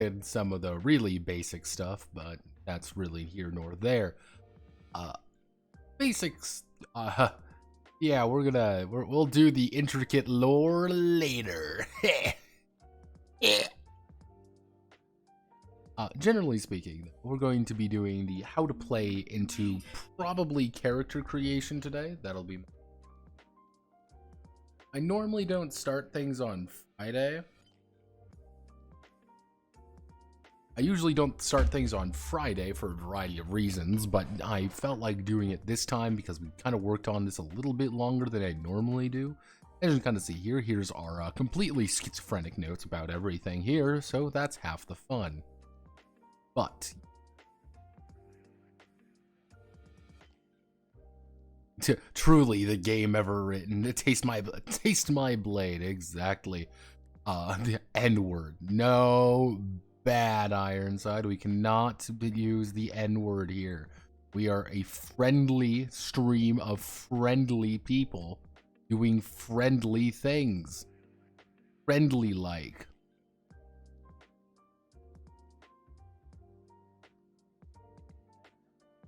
and some of the really basic stuff, but that's really here nor there. Uh, Basics. Yeah, we'll do the intricate lore later. Generally speaking, we're going to be doing the how to play into probably character creation today. That'll be. I normally don't start things on Friday. I usually don't start things on Friday for a variety of reasons, but I felt like doing it this time because we kind of worked on this a little bit longer than I normally do. As you can kind of see here, here's our completely schizophrenic notes about everything here, so that's half the fun. But truly the game ever written. Taste my blade, exactly. The N-word. No, bad, Ironside. We cannot use the N-word here. We are a friendly stream of friendly people doing friendly things. Friendly like.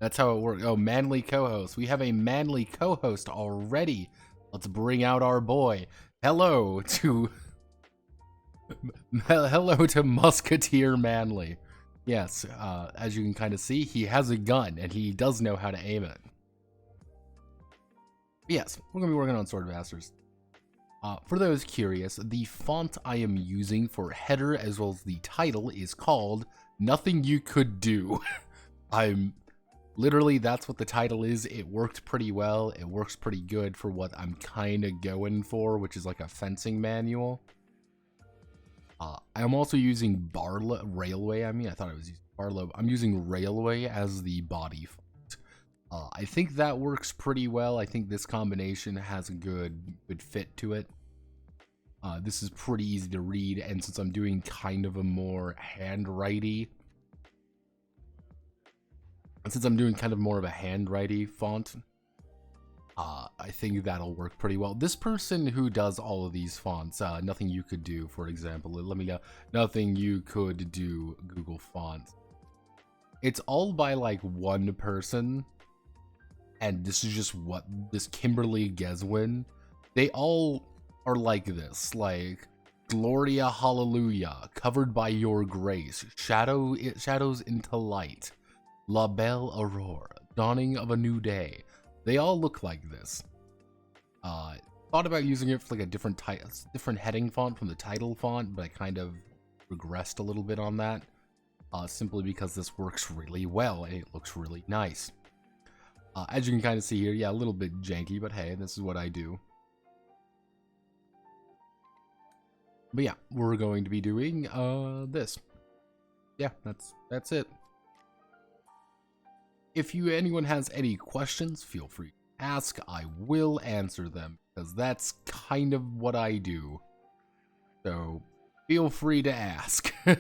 That's how it works. Oh, manly co-host. We have a manly co-host already. Let's bring out our boy. Hello to Musketeer Manly. Yes, as you can kind of see, he has a gun and he does know how to aim it. But yes, we're gonna be working on Sword Bastards. For those curious, the font I am using for header as well as the title is called Nothing You Could Do. Literally, that's what the title is. It worked pretty well. It works pretty good for what I'm kind of going for, which is like a fencing manual. I'm also using Railway. I thought I was using Barlow. I'm using Railway as the body font. I think that works pretty well. I think this combination has a good fit to it. This is pretty easy to read, and since I'm doing kind of a more handwriting, font, I think that'll work pretty well. This person who does all of these fonts, Nothing You Could Do, for example, let me go, Nothing You Could Do Google Fonts. It's all by like one person, and this is just this Kimberly Geswin. They all are like this, like Gloria Hallelujah, Covered by Your Grace, Shadows into Light, La Belle Aurora, Dawning of a New Day. They all look like this. Thought about using it for like a different heading font from the title font, but I kind of regressed a little bit on that. Simply because this works really well and it looks really nice. As you can kind of see here, yeah, a little bit janky, but hey, this is what I do. But yeah, we're going to be doing this. Yeah, that's it. If anyone has any questions, feel free to ask. I will answer them, because that's kind of what I do. So, feel free to ask. We're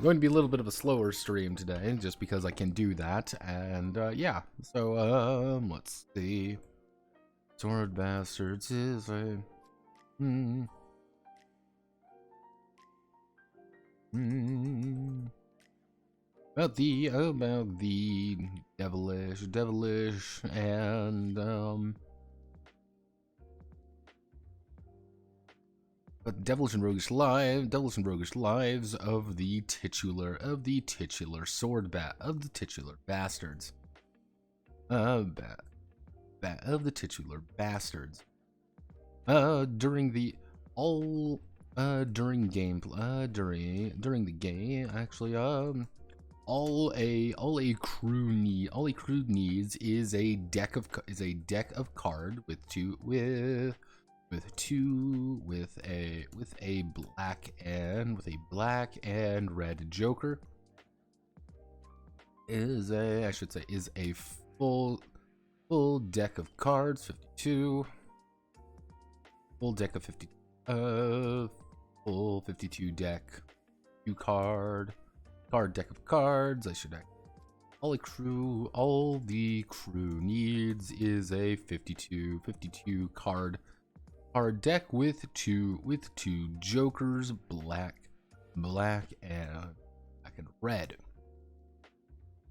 going to be a little bit of a slower stream today, just because I can do that, and yeah. So, let's see. Sword Bastards is a... About the devilish, and but devilish and roguish lives of the titular sword of the titular bastards. Of the titular bastards. During the during the game, actually, all a crew needs is a deck of card with a black and red joker. Is a full deck of cards, 52. Full deck of 50. Full 52 deck. Card deck of cards. All the crew needs is a 52 card our deck with two jokers, black and red.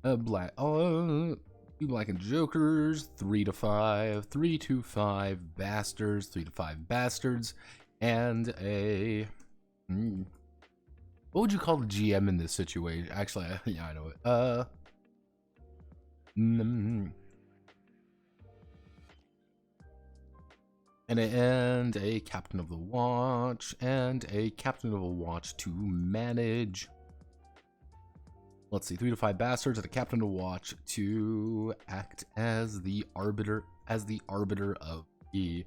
Black, two black and jokers, 3 to 5, 3 to 5 bastards, 3 to 5 bastards, and a. What would you call the GM in this situation? Actually, yeah, I know it. And a captain of the watch, and a captain of the watch to manage. Let's see, 3 to 5 bastards and a captain of the watch to act as the arbiter, of the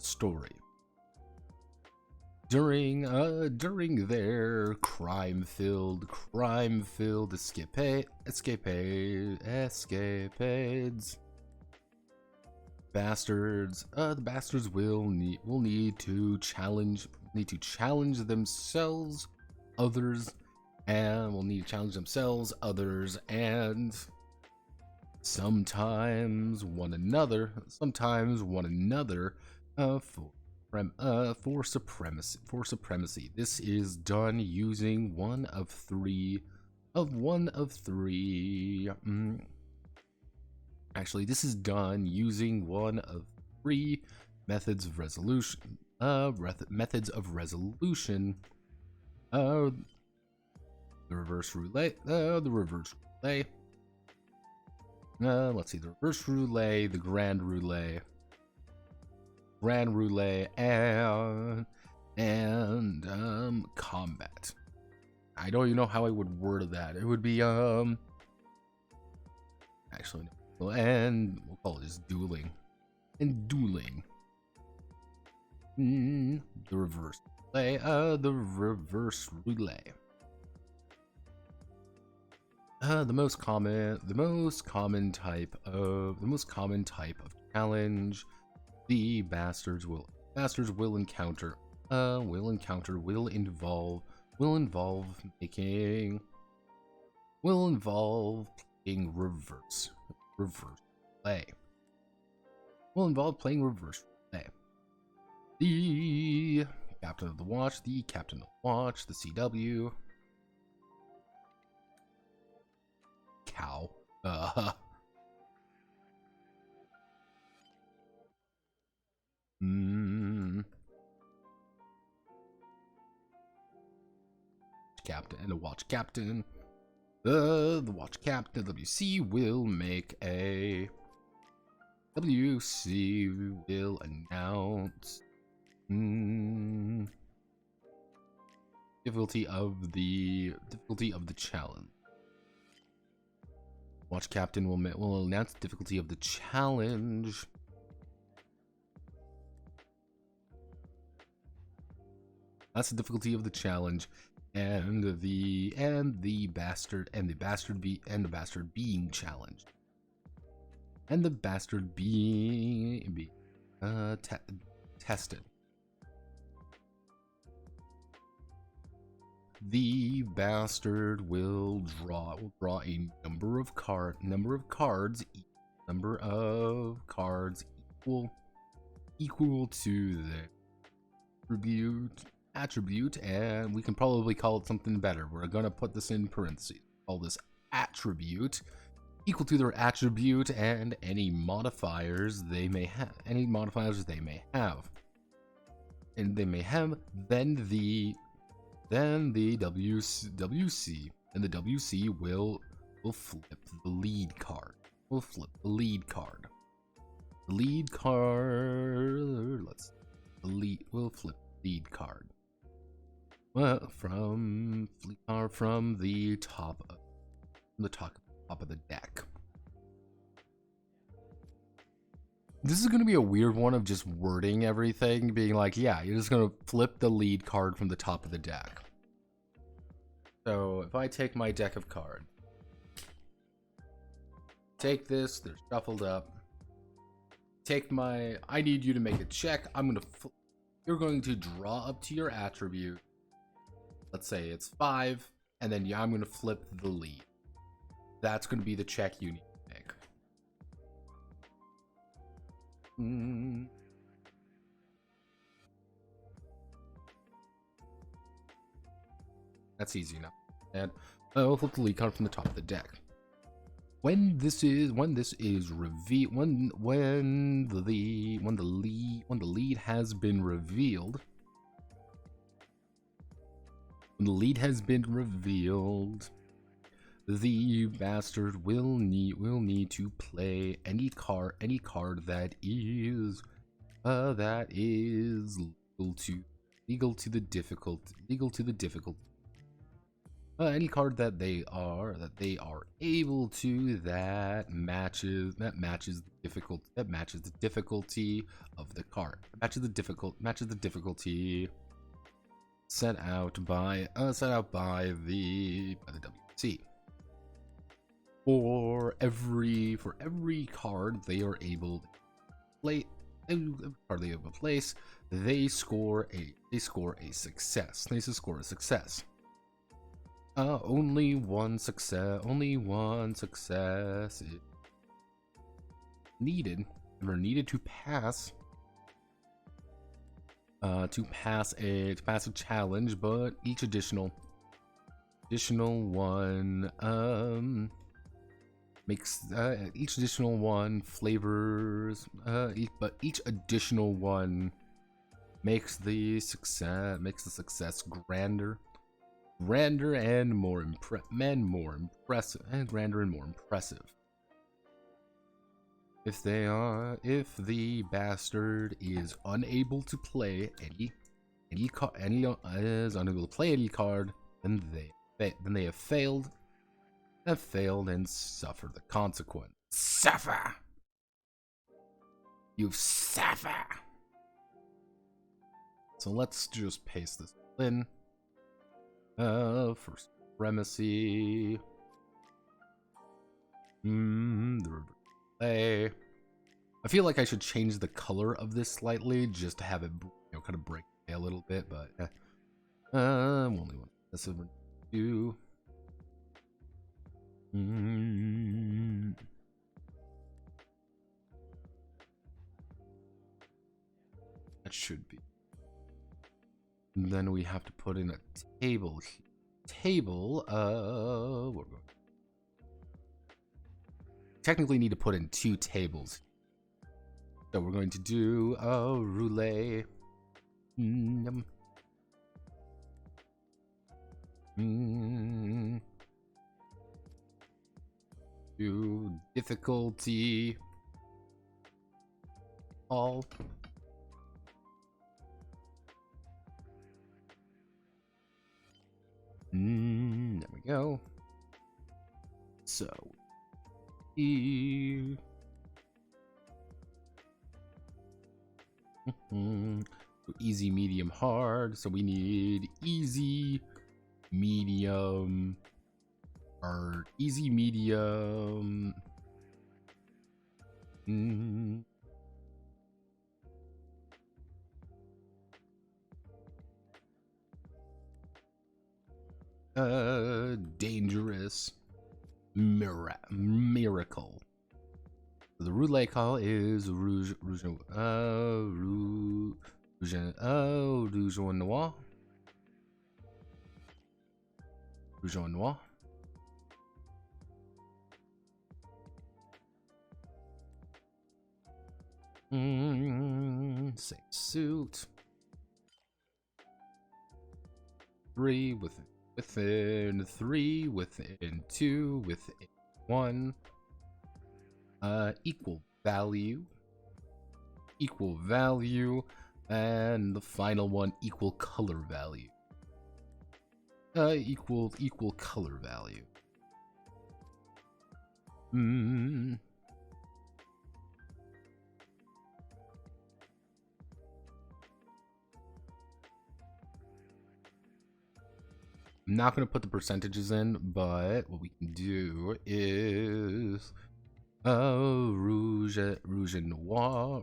story. During their crime-filled escapades, the bastards will need to challenge themselves, others, and sometimes one another for supremacy. This is done using one of three. Actually, this is done using one of 3 methods of resolution. The reverse roulette. Let's see, the reverse roulette, the grand roulette, and combat. I don't even know how I would word that. It would be actually no. And we'll call it just dueling. The reverse roulette. The most common type of challenge the bastards will encounter will involve playing reverse play. The captain of the watch, the CW. Cow. Captain and a watch captain. The watch captain, WC will announce difficulty of the challenge. Watch captain will announce the difficulty of the challenge. That's the difficulty of the challenge, and the bastard being challenged, and the bastard being tested. The bastard will draw a number of cards equal to the attribute, and we can probably call it something better. We're gonna put this in parentheses. Call this attribute equal to their attribute and any modifiers they may have. And then the WC will flip the lead card. We'll flip the lead card. We'll flip the lead card. From the top of the deck. This is going to be a weird one of just wording everything, being like, yeah, you're just going to flip the lead card from the top of the deck. So if I take my deck of cards, take this, they're shuffled up. I need you to make a check. You're going to draw up to your attribute. Let's say it's 5, and then I'm going to flip the lead. That's going to be the check you need to make. That's easy enough. And we'll flip the lead card from the top of the deck. When this is revealed, when the lead has been revealed, the bastard will need to play any card that is legal to the difficult. Any card that they are able to that matches the difficulty of the card. Matches the difficulty set out by the WC. For every card they are able to play, place, they score a success. Only one success is needed to pass a challenge, but each additional one makes each additional one flavors but each additional one makes the success grander and more impressive. If the bastard is unable to play any card, then they have failed and suffer the consequence. You suffer. So let's just paste this in. For supremacy. The replay. I feel like I should change the color of this slightly just to have it, kind of break a little bit, but only one. This is two. That should be. And then we have to put in a table. We're going technically need to put in 2 tables. So we're going to do a roulette. Do difficulty all. There we go. So easy, medium, hard. So we need easy, medium, hard. Easy, medium. Dangerous, miracle. The roulette call is rouge noir. Same suit. 3 within 3, within 2, within 1. Equal value, and the final one equal color value. Equal color value. I'm not going to put the percentages in, but what we can do is rouge noir.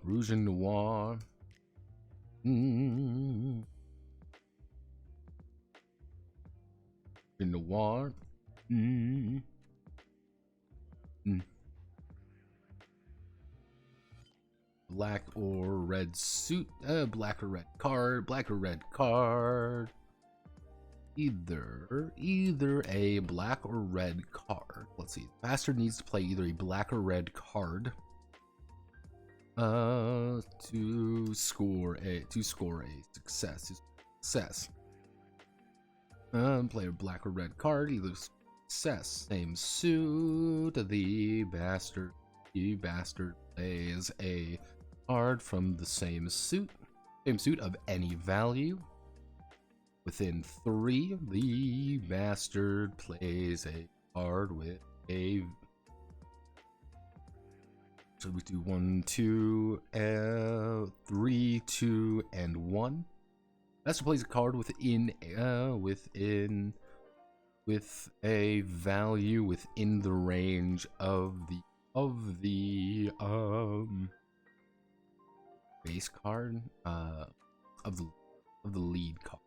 Noir. Black or red suit. Black or red card. either a black or red card. Let's see. Bastard needs to play either a black or red card to score a success. Play a black or red card, either success. Same suit. The bastard plays a card from the same suit of any value. Within 3, the bastard plays a card with a. So we do 1, 2, 3, 2, and 1. Bastard plays a card with a value within the range of the base card of the lead card.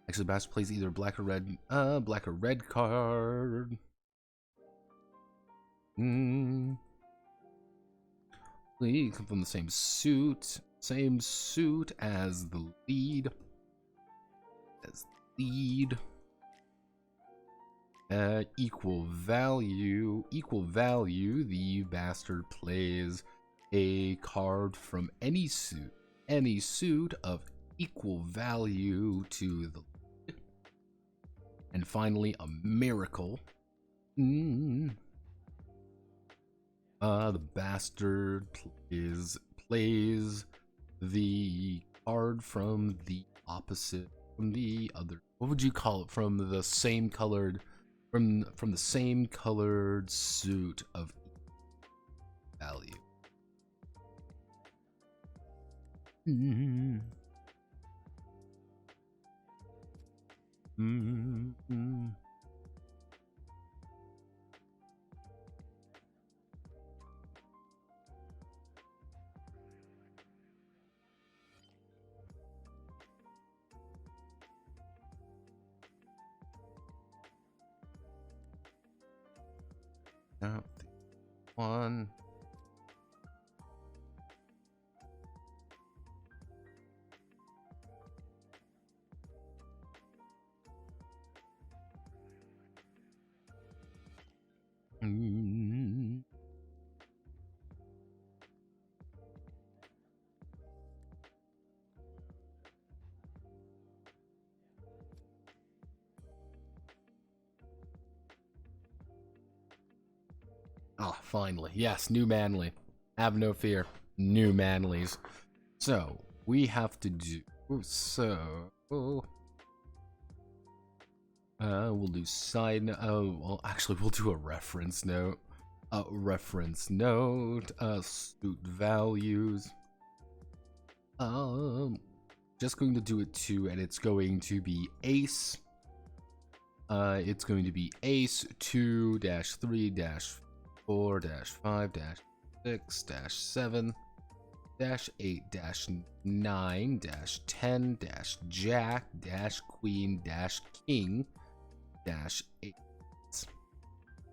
Actually, Bastard plays either black or red card. We come from the same suit as the lead. Equal value. The bastard plays a card from any suit of equal value to the lead. And finally, a miracle. The bastard plays the card from the opposite, from the other. What would you call it? From the same colored, from the same colored suit of value. One. Ah, finally. Yes, new Manly. Have no fear. New Manlies. So, we have to do... we'll do side... well, actually, we'll do a reference note. Suit values. Just going to do it too, and it's going to be ace. It's going to be ace 2-3- 4-5-6-7-8-9-10-jack-queen-king-8.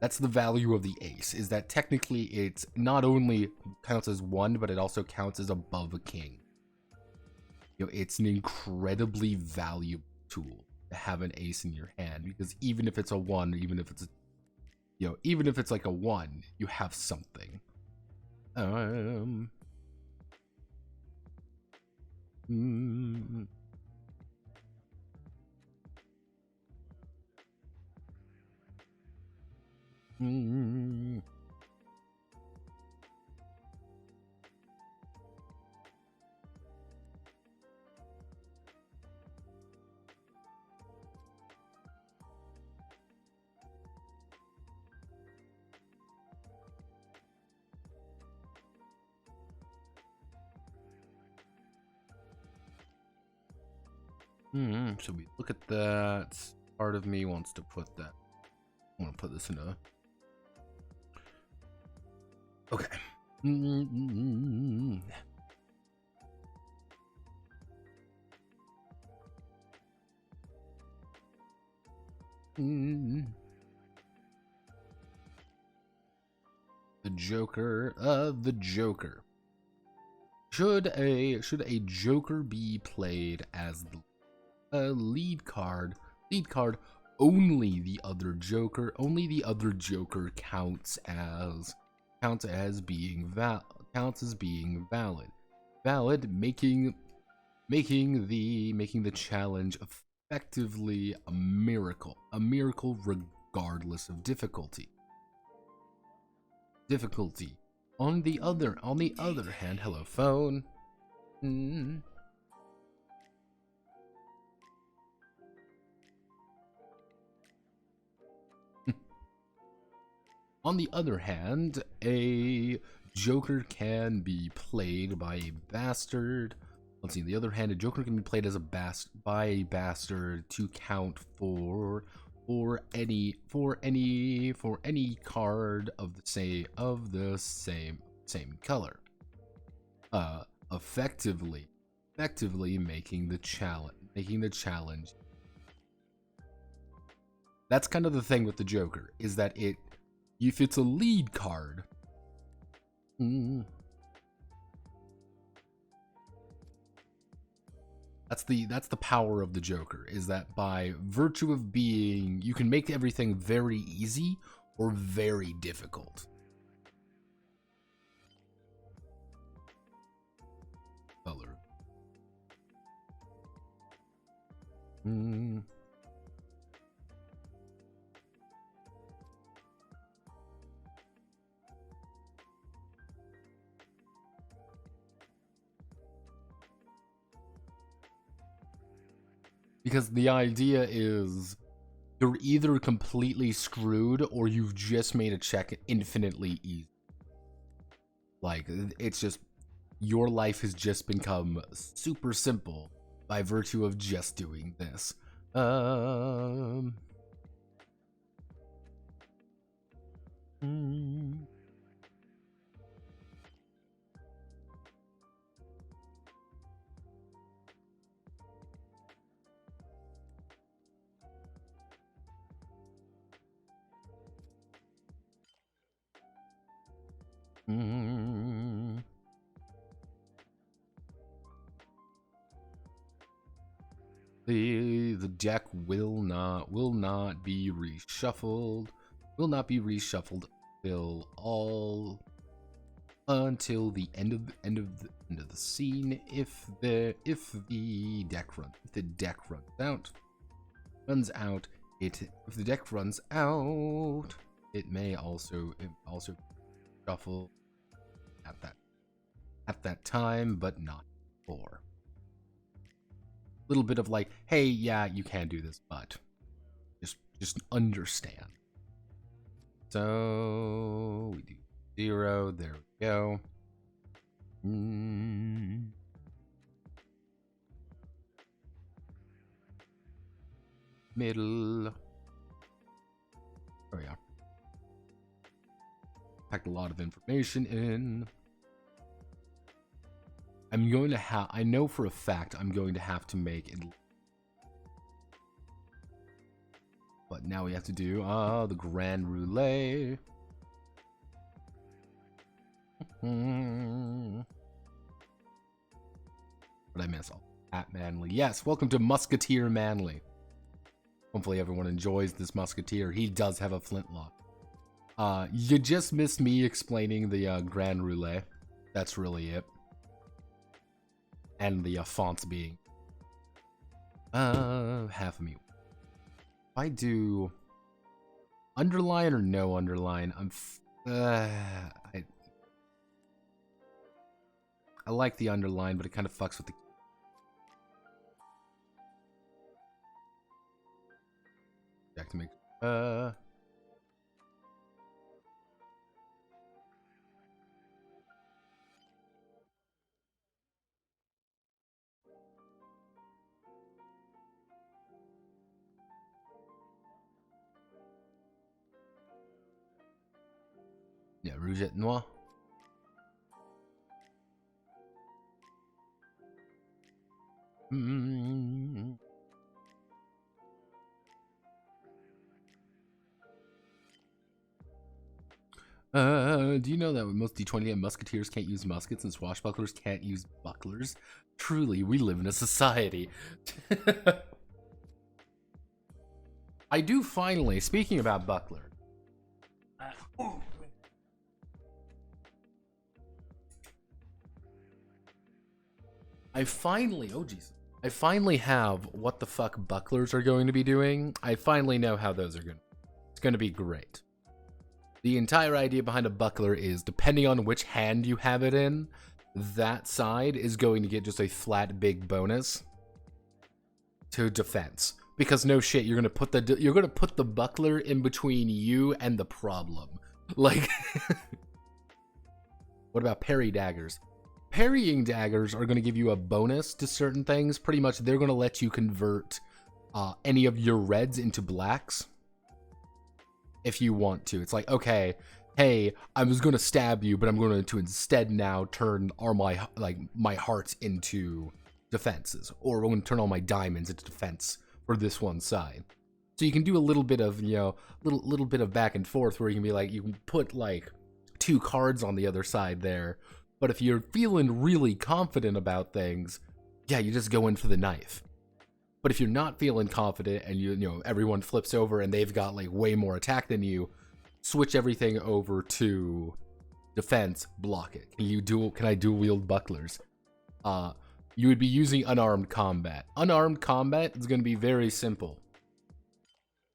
That's the value of the ace, is that technically it's not only counts as 1, but it also counts as above a king. You know, it's an incredibly valuable tool to have an ace in your hand, because even if it's a 1, even if it's like a 1, you have something. So we look at that. Part of me wants to put that. I want to put this in a. Okay. The Joker. The Joker. Should a Joker be played as the Lead card. Lead card. Only the other Joker. Only the other Joker counts as being valid. Valid, making the challenge effectively a miracle. A miracle regardless of difficulty. On the other hand, hello phone. On the other hand, a Joker can be played by a bastard. Let's see. On the other hand, a Joker can be played as by a bastard to count for any card of the same color. Effectively making the challenge. That's kind of the thing with the Joker, is that if it's a lead card, that's the power of the Joker, is that by virtue of being, you can make everything very easy or very difficult. Color. Because the idea is you're either completely screwed or you've just made a check infinitely easy. Like, it's just, your life has just become super simple by virtue of just doing this. The deck will not be reshuffled. Will not be reshuffled until the end of the scene. If the deck runs out, if the deck runs out, it may also shuffle at that time, but not before. Little bit of like, hey, yeah, you can do this, but just understand. So we do 0. There we go. Middle. Oh yeah. Packed a lot of information in. I know for a fact I'm going to have to make it. But now we have to do the Grand Roulette. What I miss? At Manly. Yes, welcome to Musketeer Manly. Hopefully everyone enjoys this Musketeer. He does have a flintlock. You just missed me explaining the Grand Roulette. That's really it. And the fonts being half of me. If I do underline or no underline, I like the underline, but it kind of fucks with the. Back to make yeah, Rouge et Noir. Do you know that most D20 musketeers can't use muskets and swashbucklers can't use bucklers? Truly, we live in a society. I do finally, speaking about buckler. I finally, oh Jesus. I finally have what the fuck bucklers are going to be doing. I finally know how those are it's going to be great. The entire idea behind a buckler is, depending on which hand you have it in, that side is going to get just a flat big bonus to defense. Because no shit, you're gonna put the buckler in between you and the problem. Like, what about parry daggers? Parrying daggers are gonna give you a bonus to certain things. Pretty much, they're gonna let you convert any of your reds into blacks if you want to. It's like, okay, hey, I was gonna stab you, but I'm going to instead now turn all my hearts into defenses, or I'm going to turn all my diamonds into defense for this one side. So you can do a little bit of, you know, little bit of back and forth where you can be like, you can put like 2 cards on the other side there. But if you're feeling really confident about things, yeah, you just go in for the knife. But if you're not feeling confident and you know everyone flips over and they've got like way more attack than you, switch everything over to defense, block it. Can I dual wield bucklers? You would be using unarmed combat. Unarmed combat is going to be very simple.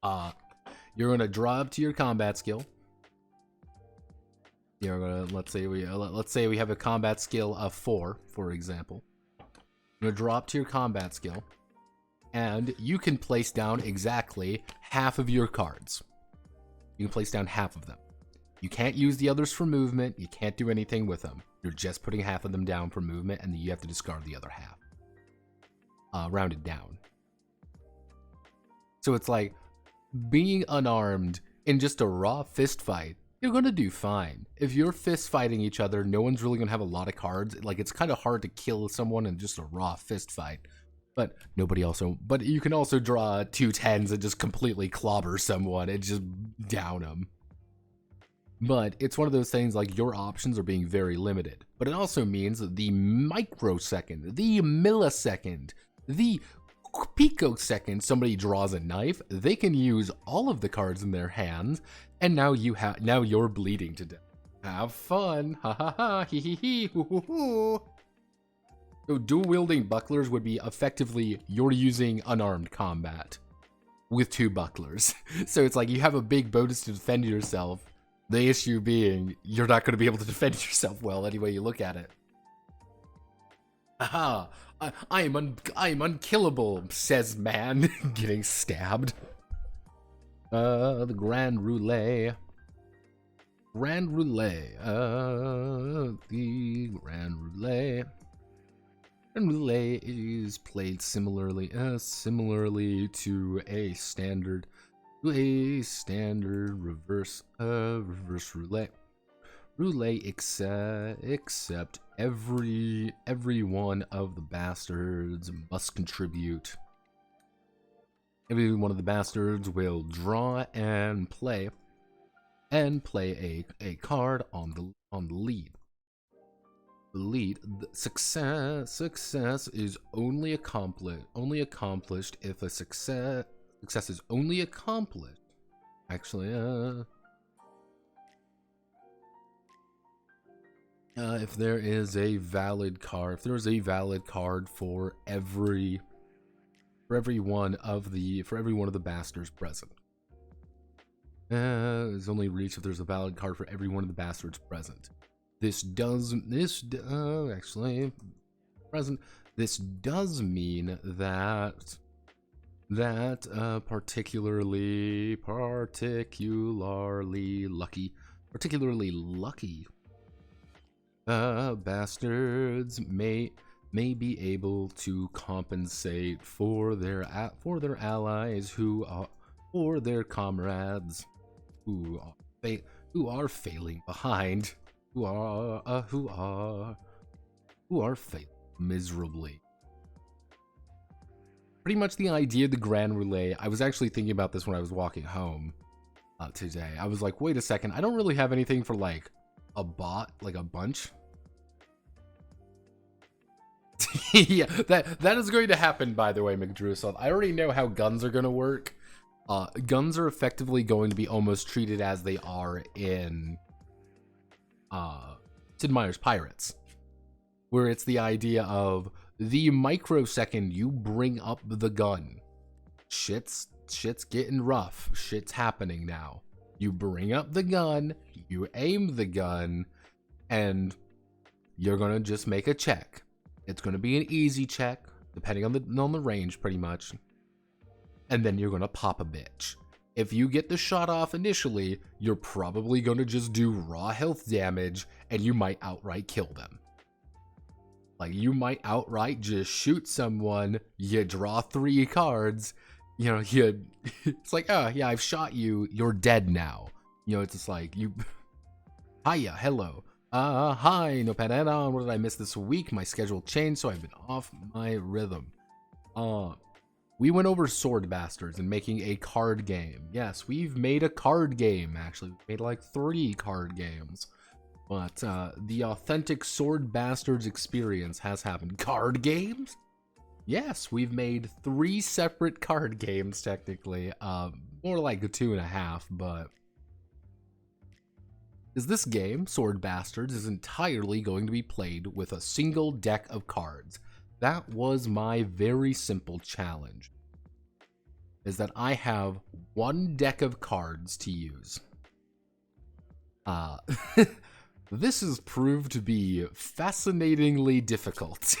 You're going to draw up to your combat skill. You're going to, let's say we have a combat skill of 4, for example. You're going to draw up to your combat skill, and you can place down exactly half of your cards. You can place down half of them. You can't use the others for movement. You can't do anything with them. You're just putting half of them down for movement, and then you have to discard the other half. Rounded down. So it's like, being unarmed in just a raw fist fight, you're gonna do fine. If you're fist fighting each other, no one's really gonna have a lot of cards. Like, it's kind of hard to kill someone in just a raw fist fight. But you can also draw 2 10s and just completely clobber someone and just down them. But it's one of those things, like, your options are being very limited. But it also means the microsecond, the millisecond, the picosecond somebody draws a knife, they can use all of the cards in their hands, and now you're bleeding to death. Have fun. Ha ha ha. Hee hee hee. Hoo hoo hoo. So dual wielding bucklers would be effectively you're using unarmed combat with 2 bucklers. So it's like you have a big bonus to defend yourself. The issue being, you're not going to be able to defend yourself well any way you look at it. Aha! I am unkillable, says man, getting stabbed. The Grand Roulette. Grand Roulette. The Grand Roulette. Grand Roulette is played similarly to a standard reverse roulette. Roulette except every one of the bastards must contribute. Every one of the bastards will draw and play a card on the lead. The lead, success is only accomplished if a success is only accomplished. Actually, if there is a valid card, for every one of the bastards present. Is only reached if there's a valid card for every one of the bastards present. This does mean that particularly lucky bastards may be able to compensate for their allies or their comrades who are failing behind, who are failing miserably. Pretty much the idea of the Grand Roulette. I was actually thinking about this when I was walking home today. I was like, wait a second, I don't really have anything for like a bunch. Yeah, that is going to happen, by the way, McDrewsel. I already know how guns are going to work. Guns are effectively going to be almost treated as they are in Sid Meier's Pirates, where it's the idea of the microsecond you bring up the gun, shit's getting rough, shit's happening now. You bring up the gun, you aim the gun, and you're gonna just make a check. It's gonna be an easy check, depending on the range, pretty much. And then you're gonna pop a bitch. If you get the shot off initially, you're probably gonna just do raw health damage, and you might outright kill them. Like, you might outright just shoot someone, you draw 3 cards, you know, it's like, oh, yeah, I've shot you, you're dead now. You know, it's just like, hiya, hello. Hi, no panetta, what did I miss this week? My schedule changed, so I've been off my rhythm. We went over Sword Bastards and making a card game. Yes, we've made a card game, actually. We made like 3 card games. But the authentic Sword Bastards experience has happened. Card games? Yes, we've made 3 separate card games, technically. More like 2.5, but... this game, Sword Bastards, is entirely going to be played with a single deck of cards. That was my very simple challenge. Is that I have 1 deck of cards to use. This has proved to be fascinatingly difficult.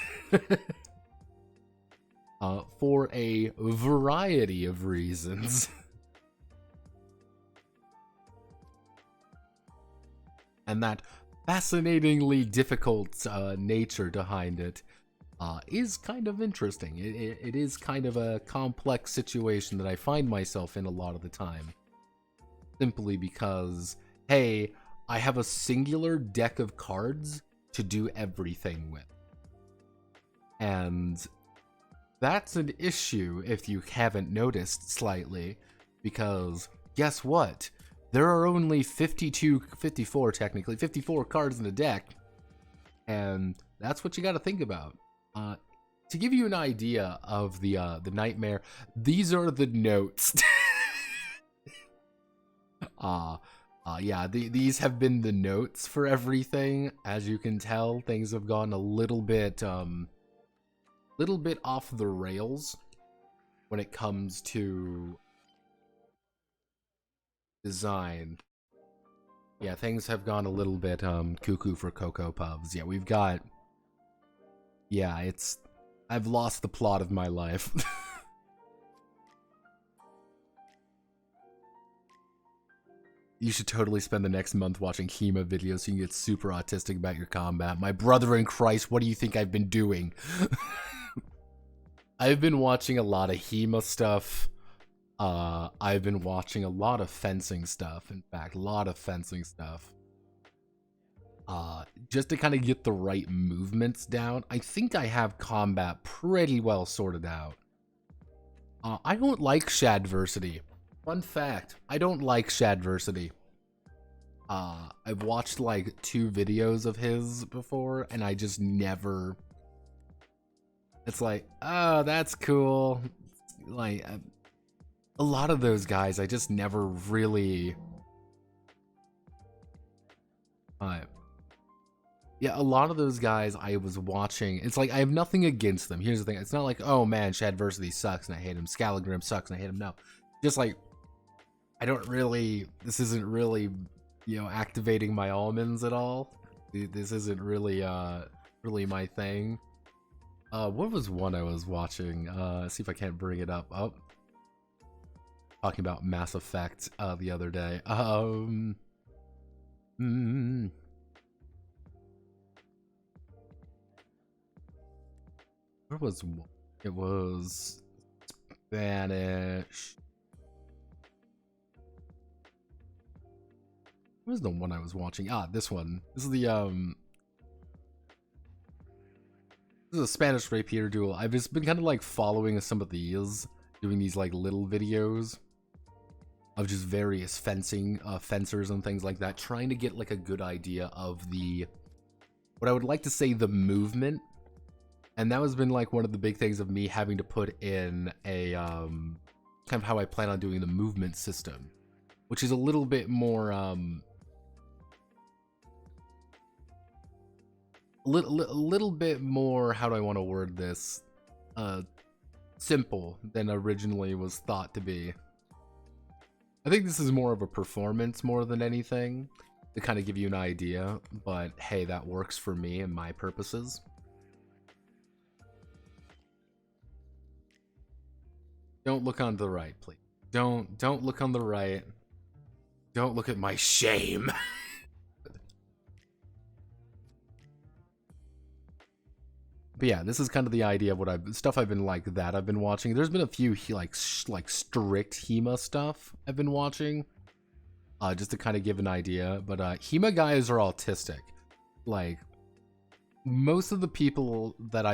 For a variety of reasons. And that fascinatingly difficult nature behind it is kind of interesting. It is kind of a complex situation that I find myself in a lot of the time. Simply because, hey, I have a singular deck of cards to do everything with. And that's an issue, if you haven't noticed slightly, because guess what? There are only 54 technically, 54 cards in a deck, and that's what you got to think about. To give you an idea of the nightmare, these are the notes. Yeah, these have been the notes for everything. As you can tell, things have gone a little bit off the rails when it comes to design. Yeah, things have gone a little bit cuckoo for Cocoa Puffs. Yeah, we've got... Yeah, I've lost the plot of my life. You should totally spend the next month watching HEMA videos so you can get super autistic about your combat. My brother in Christ, what do you think I've been doing? I've been watching a lot of HEMA stuff. I've been watching a lot of fencing stuff. In fact, a lot of fencing stuff. Just to kind of get the right movements down. I think I have combat pretty well sorted out. I don't like Shadversity. Fun fact, I don't like Shadversity. I've watched like 2 videos of his before, and I just never... It's like, oh, that's cool. Like, a lot of those guys, I just never really... Yeah, a lot of those guys I was watching, it's like, I have nothing against them. Here's the thing, it's not like, oh man, Shadversity sucks and I hate him. Scalagrim sucks and I hate him. No. Just like, I don't really, this isn't really, you know, activating my almonds at all. This isn't really, really my thing. What was one I was watching? See if I can't bring it up. Oh. Talking about Mass Effect, the other day. Where was one? It was Spanish. What was the one I was watching? Ah, this one. This is the this is a Spanish rapier duel. I've just been kind of like following some of these, doing these like little videos of just various fencing fencers and things like that, trying to get like a good idea of the, what I would like to say, the movement. And that has been like one of the big things of me having to put in a kind of how I plan on doing the movement system, which is a little bit more little bit more, how do I want to word this, simple than originally was thought to be. I think this is more of a performance more than anything, to kind of give you an idea, but hey, that works for me and my purposes. Don't look on the right, please. Don't look on the right. Don't look at my shame. But yeah, this is kind of the idea of what I've been like that I've been watching. There's been a few like strict HEMA stuff I've been watching, just to kind of give an idea. But HEMA guys are autistic. Like most of the people that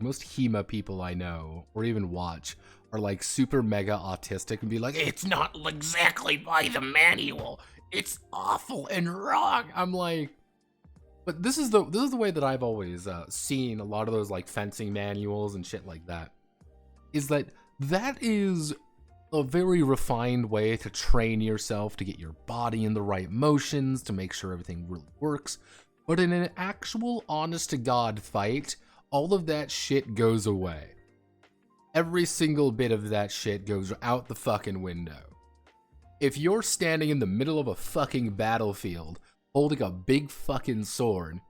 most HEMA people I know or even watch are like super mega autistic and be like, it's not exactly by the manual. It's awful and wrong. I'm like, but this is the way that I've always seen a lot of those like fencing manuals and shit like that. Is that is a very refined way to train yourself, to get your body in the right motions, to make sure everything really works. But in an actual honest to God fight, all of that shit goes away. Every single bit of that shit goes out the fucking window. If you're standing in the middle of a fucking battlefield holding a big fucking sword,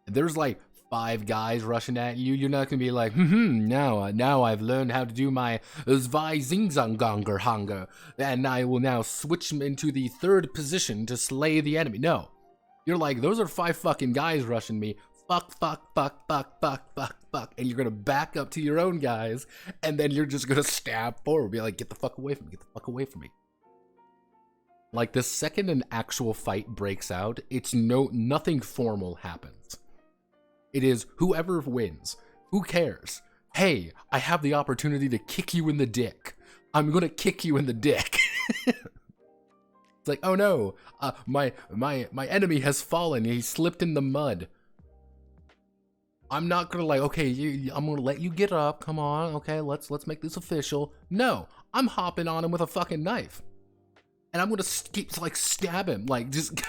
and there's like 5 guys rushing at you, you're not gonna be like, now I've learned how to do my Zweizingzangonger hunger, and I will now switch into the 3rd position to slay the enemy. No. You're like, those are 5 fucking guys rushing me. Fuck, and you're gonna back up to your own guys, and then you're just gonna stab forward, be like, get the fuck away from me, get the fuck away from me. Like, the second an actual fight breaks out, it's nothing formal happens. It is whoever wins. Who cares? Hey, I have the opportunity to kick you in the dick. I'm gonna kick you in the dick. It's like, oh no, my enemy has fallen. He slipped in the mud. I'm not gonna like, okay, I'm gonna let you get up. Come on, okay, let's make this official. No, I'm hopping on him with a fucking knife, and I'm gonna keep like stab him, like just,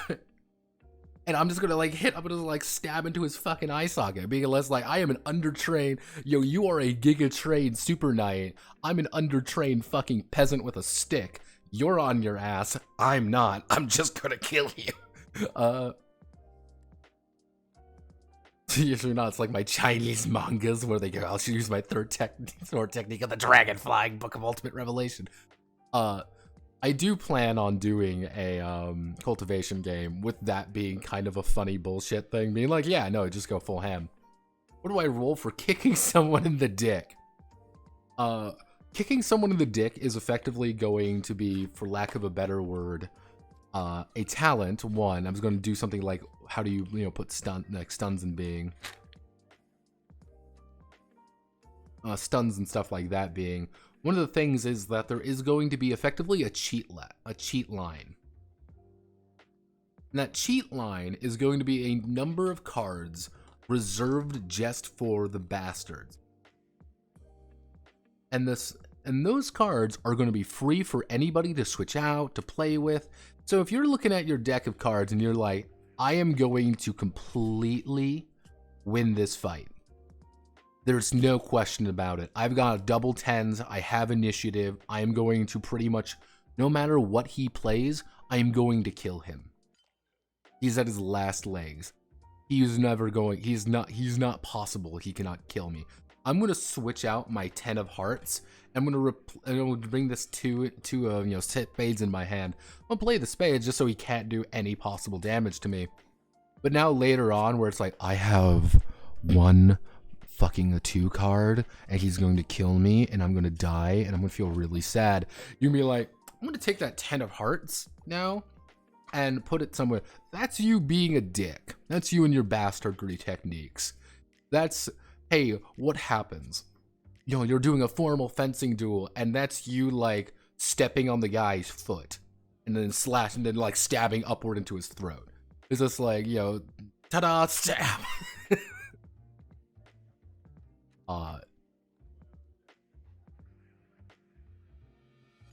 and I'm just gonna like I'm gonna like stab into his fucking eye socket, being less like, I am an undertrained, you are a giga trained super knight. I'm an undertrained fucking peasant with a stick. You're on your ass. I'm not. I'm just gonna kill you. Usually not. It's like my Chinese mangas where they go, I'll use my sword technique of the dragon flying Book of Ultimate Revelation. I do plan on doing a cultivation game with that being kind of a funny bullshit thing, being like, yeah, no, just go full ham. What do I roll for kicking someone in the dick? Kicking someone in the dick is effectively going to be, for lack of a better word, a talent. One, I'm just going to do something like, how do you put stuns in being, stuns and stuff like that being. One of the things is that there is going to be effectively a cheat line. And that cheat line is going to be a number of cards reserved just for the bastards. And those cards are going to be free for anybody to switch out, to play with. So if you're looking at your deck of cards and you're like, I am going to completely win this fight, there's no question about it. I've got double 10s. I have initiative. I am going to pretty much, no matter what he plays, I am going to kill him. He's at his last legs. He's not possible. He cannot kill me. I'm going to switch out my 10 of hearts. I'm going to bring this two spades in my hand. I'm going to play the spades just so he can't do any possible damage to me. But now later on, where it's like, I have one fucking a 2 card, and he's going to kill me, and I'm going to die, and I'm going to feel really sad. You're going to be like, I'm going to take that 10 of hearts now and put it somewhere. That's you being a dick. That's you and your bastardry techniques. That's, hey, what happens? You're doing a formal fencing duel, and that's you like stepping on the guy's foot and then slashing, and then like stabbing upward into his throat. It's just like, ta-da, stab.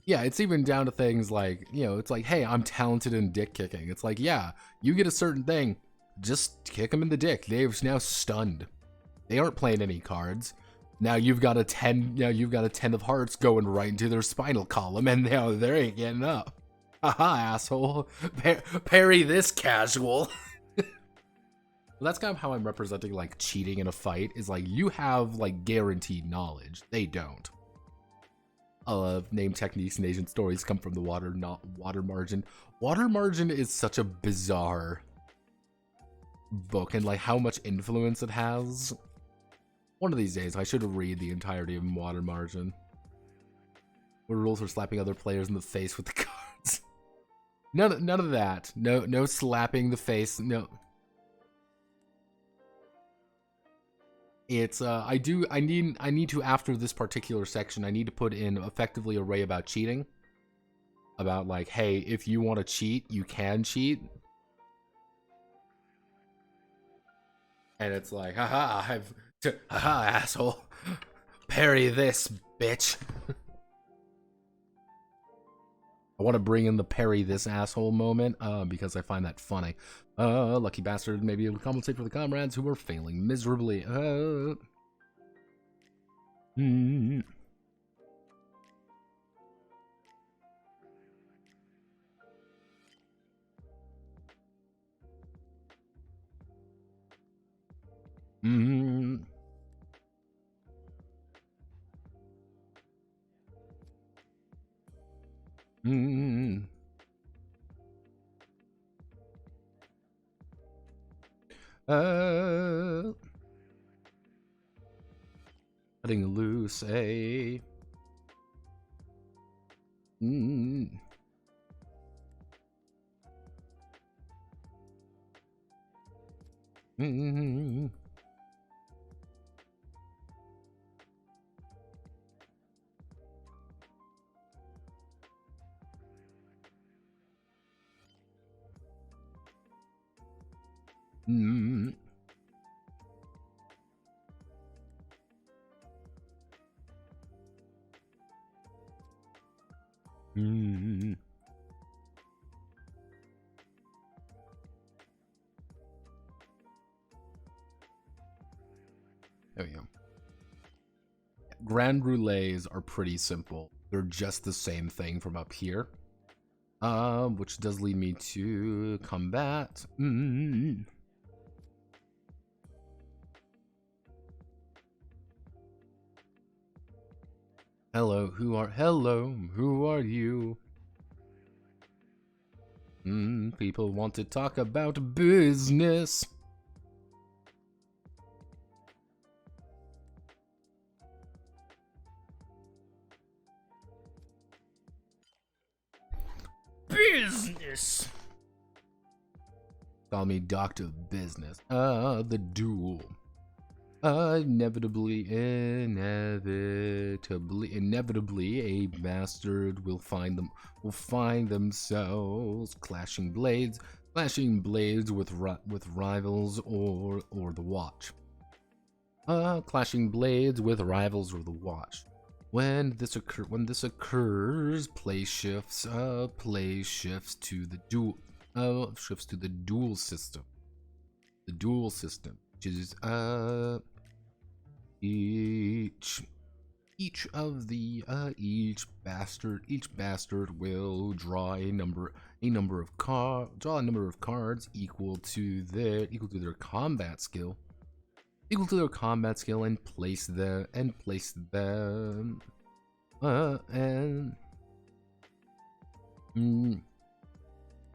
Yeah, it's even down to things like, you know, it's like, hey, I'm talented in dick kicking. It's like, yeah, you get a certain thing, just kick them in the dick. They're now stunned. They aren't playing any cards. Now you've got a 10. Now you've got a 10 of hearts going right into their spinal column, and now they ain't getting up. Haha, asshole. Parry this, casual. Well, that's kind of how I'm representing like cheating in a fight. Is like you have like guaranteed knowledge. They don't. Name techniques and ancient stories come from the water, not water margin. Water margin is such a bizarre book, and like how much influence it has. One of these days, I should read the entirety of Water Margin. What rules for slapping other players in the face with the cards? None of that. No slapping the face. No. It's I need to, after this particular section, I need to put in effectively an array about cheating. About like, hey, if you want to cheat, you can cheat. And it's like, haha, haha, asshole. Parry this, bitch. I want to bring in the parry this asshole moment, because I find that funny. Lucky bastard may be able to compensate for the comrades who are failing miserably. Cutting loose a There we go. Grand Roulees are pretty simple. They're just the same thing from up here. Which does lead me to combat. Hello, who are you? People want to talk about business. Business. Call me Dr. Business. The duel. Inevitably, a bastard will find themselves clashing blades with rivals or the watch. Clashing blades with rivals or the watch. When this occurs, play shifts to the duel system. The duel system, which is each bastard will draw a number of cards equal to their combat skill. And place them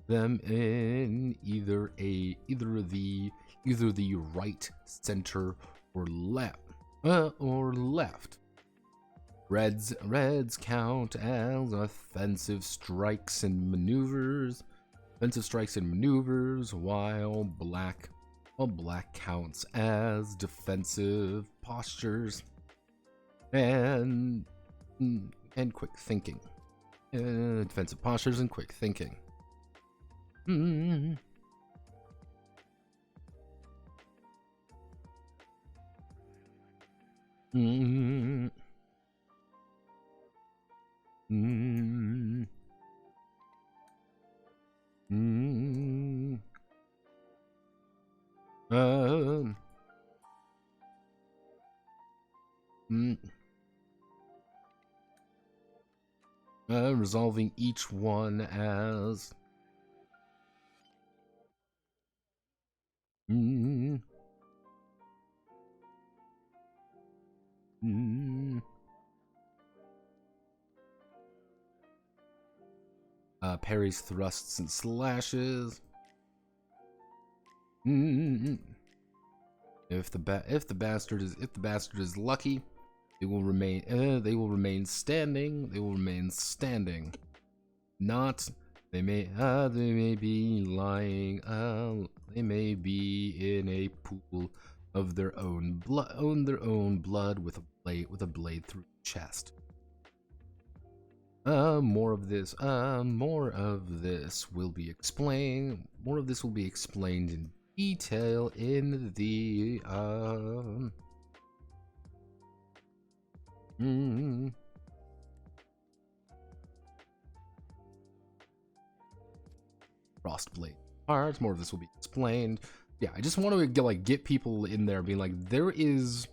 in either the right, center, or left. Reds count as offensive strikes and maneuvers. While black counts as defensive postures and quick thinking. Defensive postures and quick thinking. Mm. Mm. Mm. Resolving each one as mm. Mm. Parries, thrusts, and slashes. Mm. If the bastard is lucky, they will remain standing. They will remain standing. Not they may be lying. They may be in a pool of their own blood with a blade through the chest. More of this will be explained. More of this will be explained in detail in the Frostblade cards. More of this will be explained. Yeah, I just want to get people in there being like, there is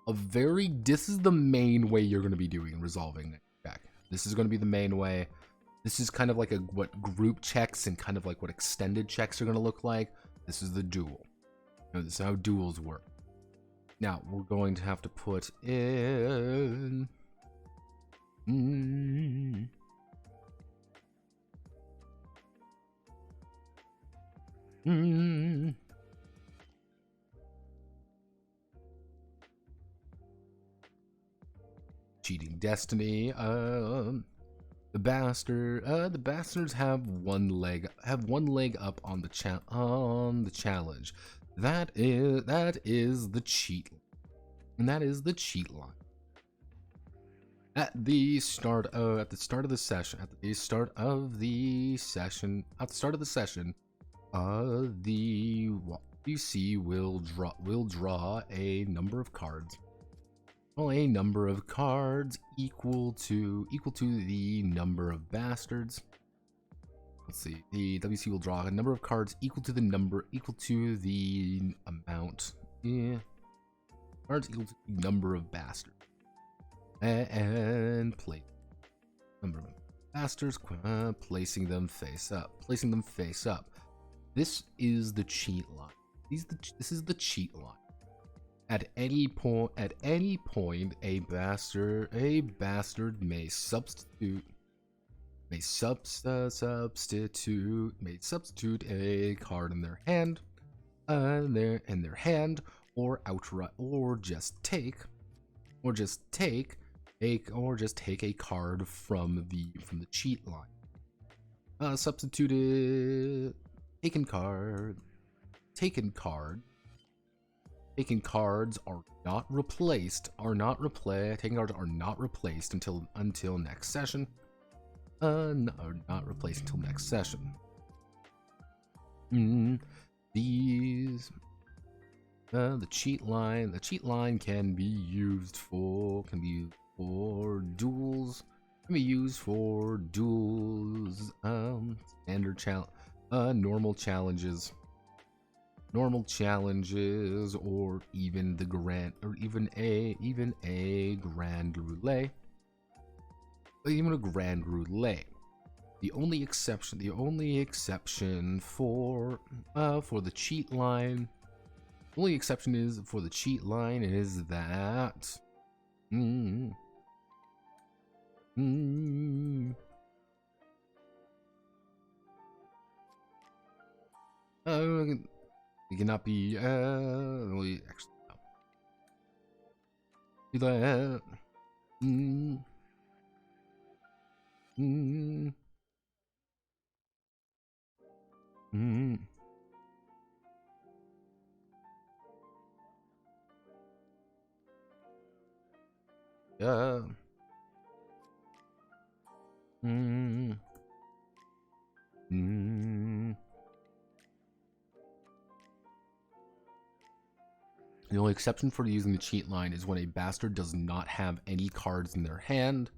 this is the main way you're going to be doing resolving deck. This is going to be the main way. This is kind of like what group checks and kind of like what extended checks are going to look like. This is the duel. This is how duels work. Now, we're going to have to put in Cheating Destiny. The bastards have one leg up on the challenge. That is the cheat, and that is the cheat line. At the start of the session, the WC will draw a number of cards. Well, a number of cards equal to the number of bastards. Let's see. The WC will draw a number of cards equal to the amount. Yeah. Cards equal to the number of bastards. And play number of bastards, placing them face up. This is the cheat line. This is the cheat line. At any point, a bastard may substitute a card in their hand, or outright, or just take a card from the cheat line. Substituted, taken card. Taken cards are not replaced. Taken cards are not replaced until next session. Not replaced until next session. These the cheat line can be used for duels. Standard normal challenges, or even a grand roulette. The only exception for the cheat line. Is that it cannot be actually no. Do that. Yeah. The only exception for using the cheat line is when a bastard does not have any cards in their hand.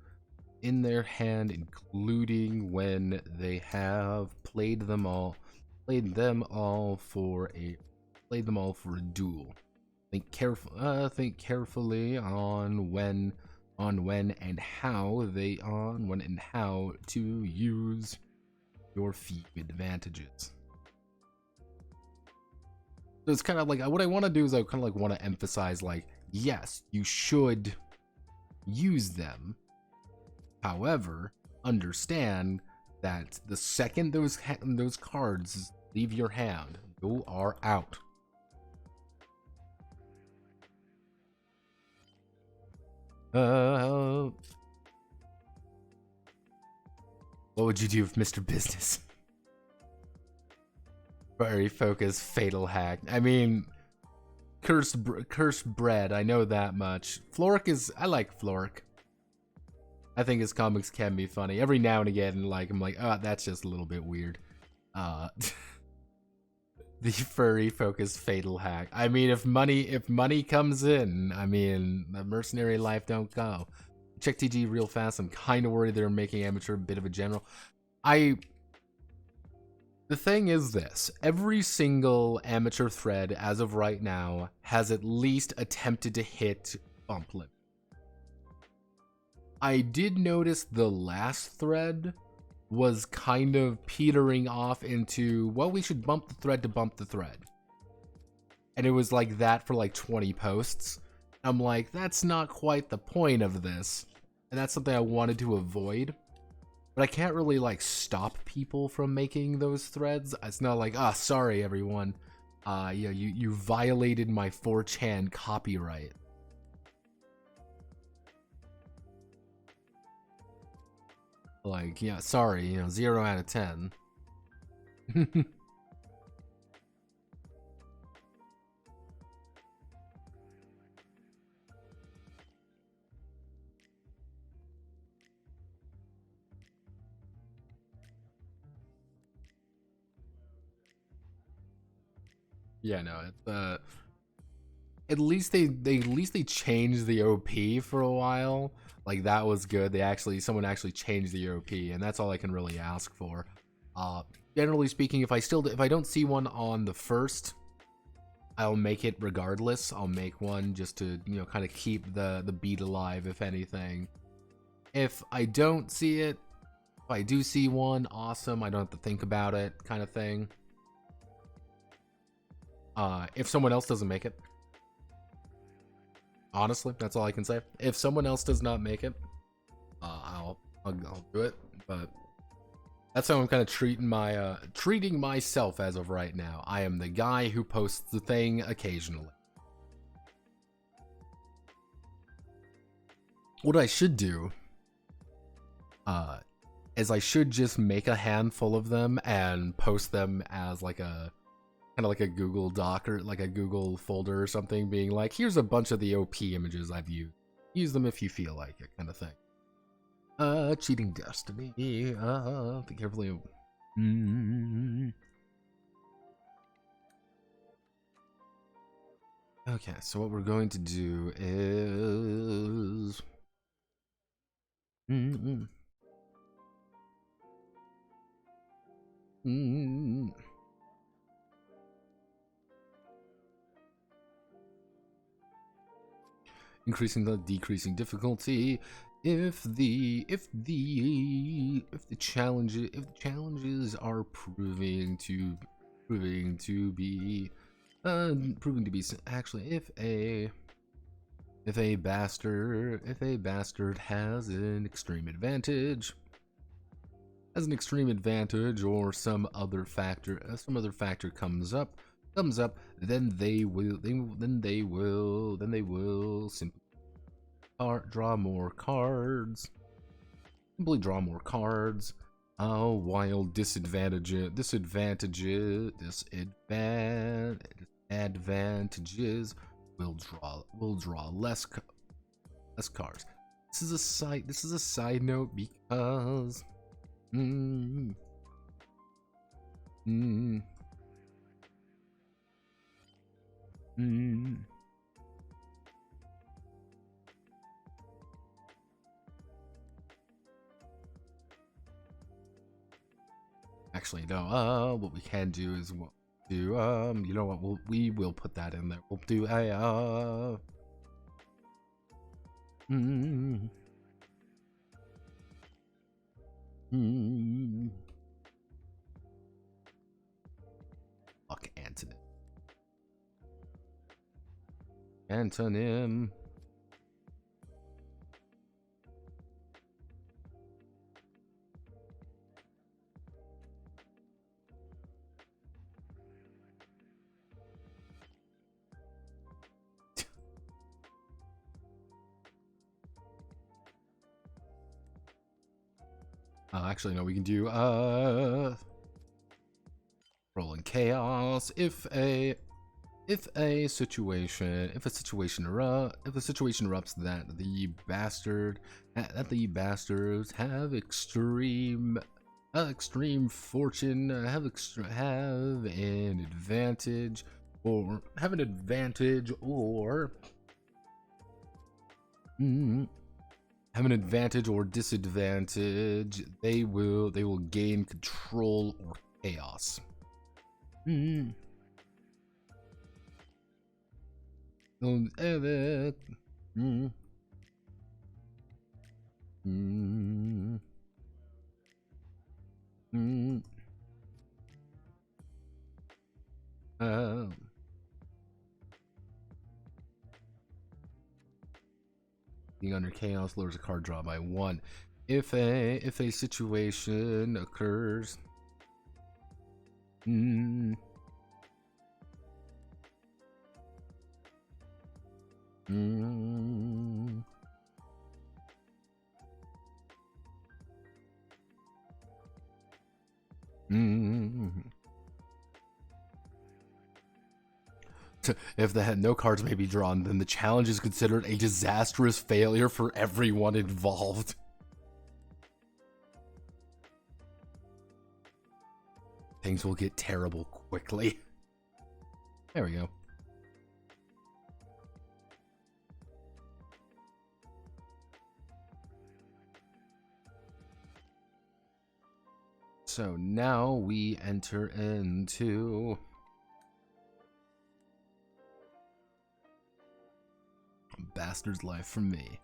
in their hand, including when they have played them all for a duel. Think carefully on when and how to use your few advantages. So it's kind of like, what I want to do is I kind of like want to emphasize, like, yes, you should use them. However, understand that the second those cards leave your hand, you are out. What would you do if Mr. Business? Very focused fatal hack. I mean, cursed bread. I know that much. Floric is. I like Floric. I think his comics can be funny. Every now and again, like I'm like, oh, that's just a little bit weird. The furry focused fatal hack. I mean, if money comes in, I mean, the mercenary life don't go. Check TG real fast. I'm kind of worried they're making amateur a bit of a general. The thing is this, every single amateur thread as of right now has at least attempted to hit bump limit. I did notice the last thread was kind of petering off into, well, we should bump the thread to bump the thread. And it was like that for like 20 posts. I'm like, that's not quite the point of this. And that's something I wanted to avoid. But I can't really like stop people from making those threads. It's not like, sorry everyone. Yeah, you violated my 4chan copyright. Like, yeah, sorry, 0 out of 10. Yeah, no, it's at least they changed the OP for a while. Like, that was good. Someone actually changed the OP, and that's all I can really ask for. Generally speaking, if I don't see one on the first, I'll make it regardless. I'll make one just to, kind of keep the beat alive, if anything. If I don't see it, if I do see one, awesome. I don't have to think about it, kind of thing. If someone else doesn't make it, honestly, that's all I can say. If someone else does not make it, I'll do it. But that's how I'm kind of treating myself as of right now. I am the guy who posts the thing occasionally. What I should do, is I should just make a handful of them and post them as like a kind of like a Google Doc or like a Google folder or something, being like, here's a bunch of the OP images I've used. Use them if you feel like it, kind of thing. Cheating Destiny. Think carefully. Okay, so what we're going to do is. Increasing the decreasing difficulty. If the challenges are proving to be actually, if a bastard has an extreme advantage, or some other factor comes up, then they will simply draw more cards. While disadvantages will draw less cards. This is a side note because actually, no. What we can do is we'll do, you know what? We will put that in there. We'll do a, fuck antonym. Antonym. Actually, no, we can do, rolling chaos. If a situation erupts that the bastards have extreme fortune, have an advantage or have an advantage or disadvantage, they will gain control or chaos. Being under chaos lowers a card draw by 1. If a situation occurs, if no cards may be drawn, then the challenge is considered a disastrous failure for everyone involved. Things will get terrible quickly. There we go. So now we enter into Bastard's Life from me.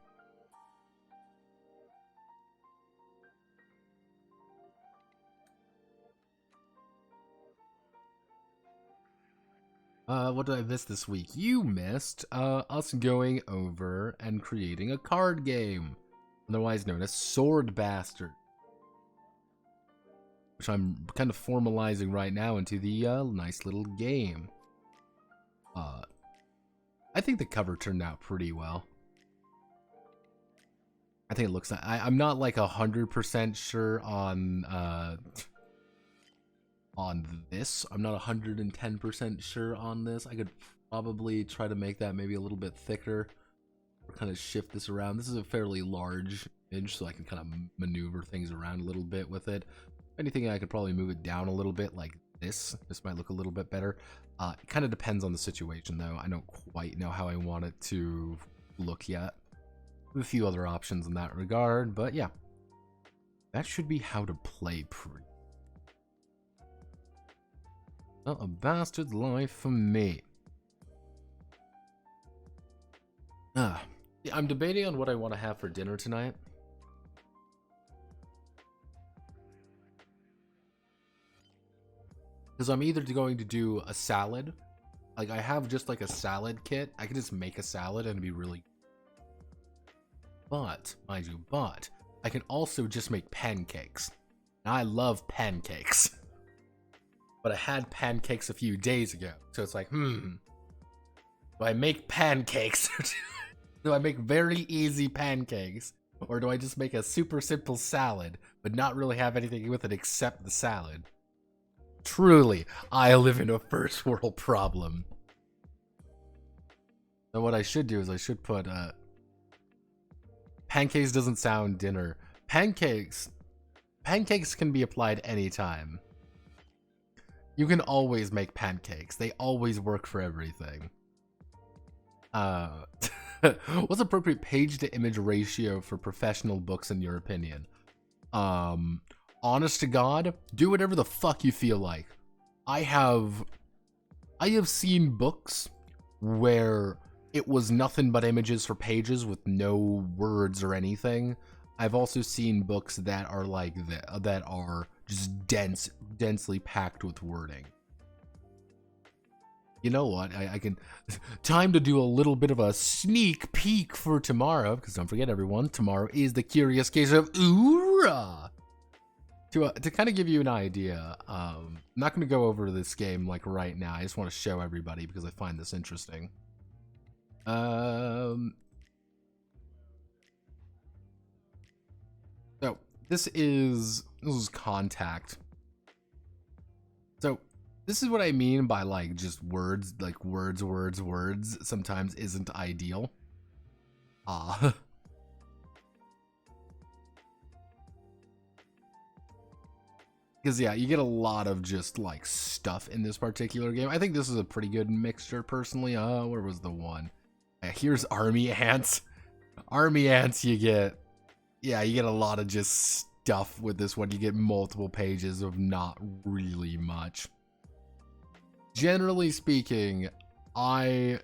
What did I miss this week? You missed us going over and creating a card game, otherwise known as Sword Bastard, which I'm kind of formalizing right now into the nice little game. I think the cover turned out pretty well. I think it looks like I'm not like 100% sure on this. I'm not 110% sure on this. I could probably try to make that maybe a little bit thicker or kind of shift this around. This is a fairly large image, so I can kind of maneuver things around a little bit with it. If anything, I could probably move it down a little bit like this. This might look a little bit better. It kind of depends on the situation, though. I don't quite know how I want it to look yet. A few other options in that regard, but yeah. That should be how to play pretty. Well, a Bastard's Life for me. I'm debating on what I want to have for dinner tonight. Because I'm either going to do a salad. Like, I have just like a salad kit. I can just make a salad and it'd be really... But, mind you, I can also just make pancakes. Now, I love pancakes. But I had pancakes a few days ago. So it's like, do I make pancakes? Do I make very easy pancakes? Or do I just make a super simple salad, but not really have anything with it except the salad? Truly, I live in a first world problem. So what I should do is I should put, pancakes doesn't sound dinner. Pancakes can be applied anytime. You can always make pancakes. They always work for everything. What's appropriate page to image ratio for professional books in your opinion? honest to God, do whatever the fuck you feel like. I have seen books where it was nothing but images for pages with no words or anything. I've also seen books that are like that are just densely packed with wording. You know what? I can. Time to do a little bit of a sneak peek for tomorrow, because don't forget, everyone, tomorrow is the Curious Case of Ura. To kind of give you an idea, I'm not going to go over this game like right now. I just want to show everybody because I find this interesting. So this is Contact. So this is what I mean by like just words, like words sometimes isn't ideal. Because yeah, you get a lot of just like stuff in this particular game. I think this is a pretty good mixture personally. Where was the one? Here's army ants. Army ants, you get a lot of just stuff with this one. You get multiple pages of not really much. Generally speaking, I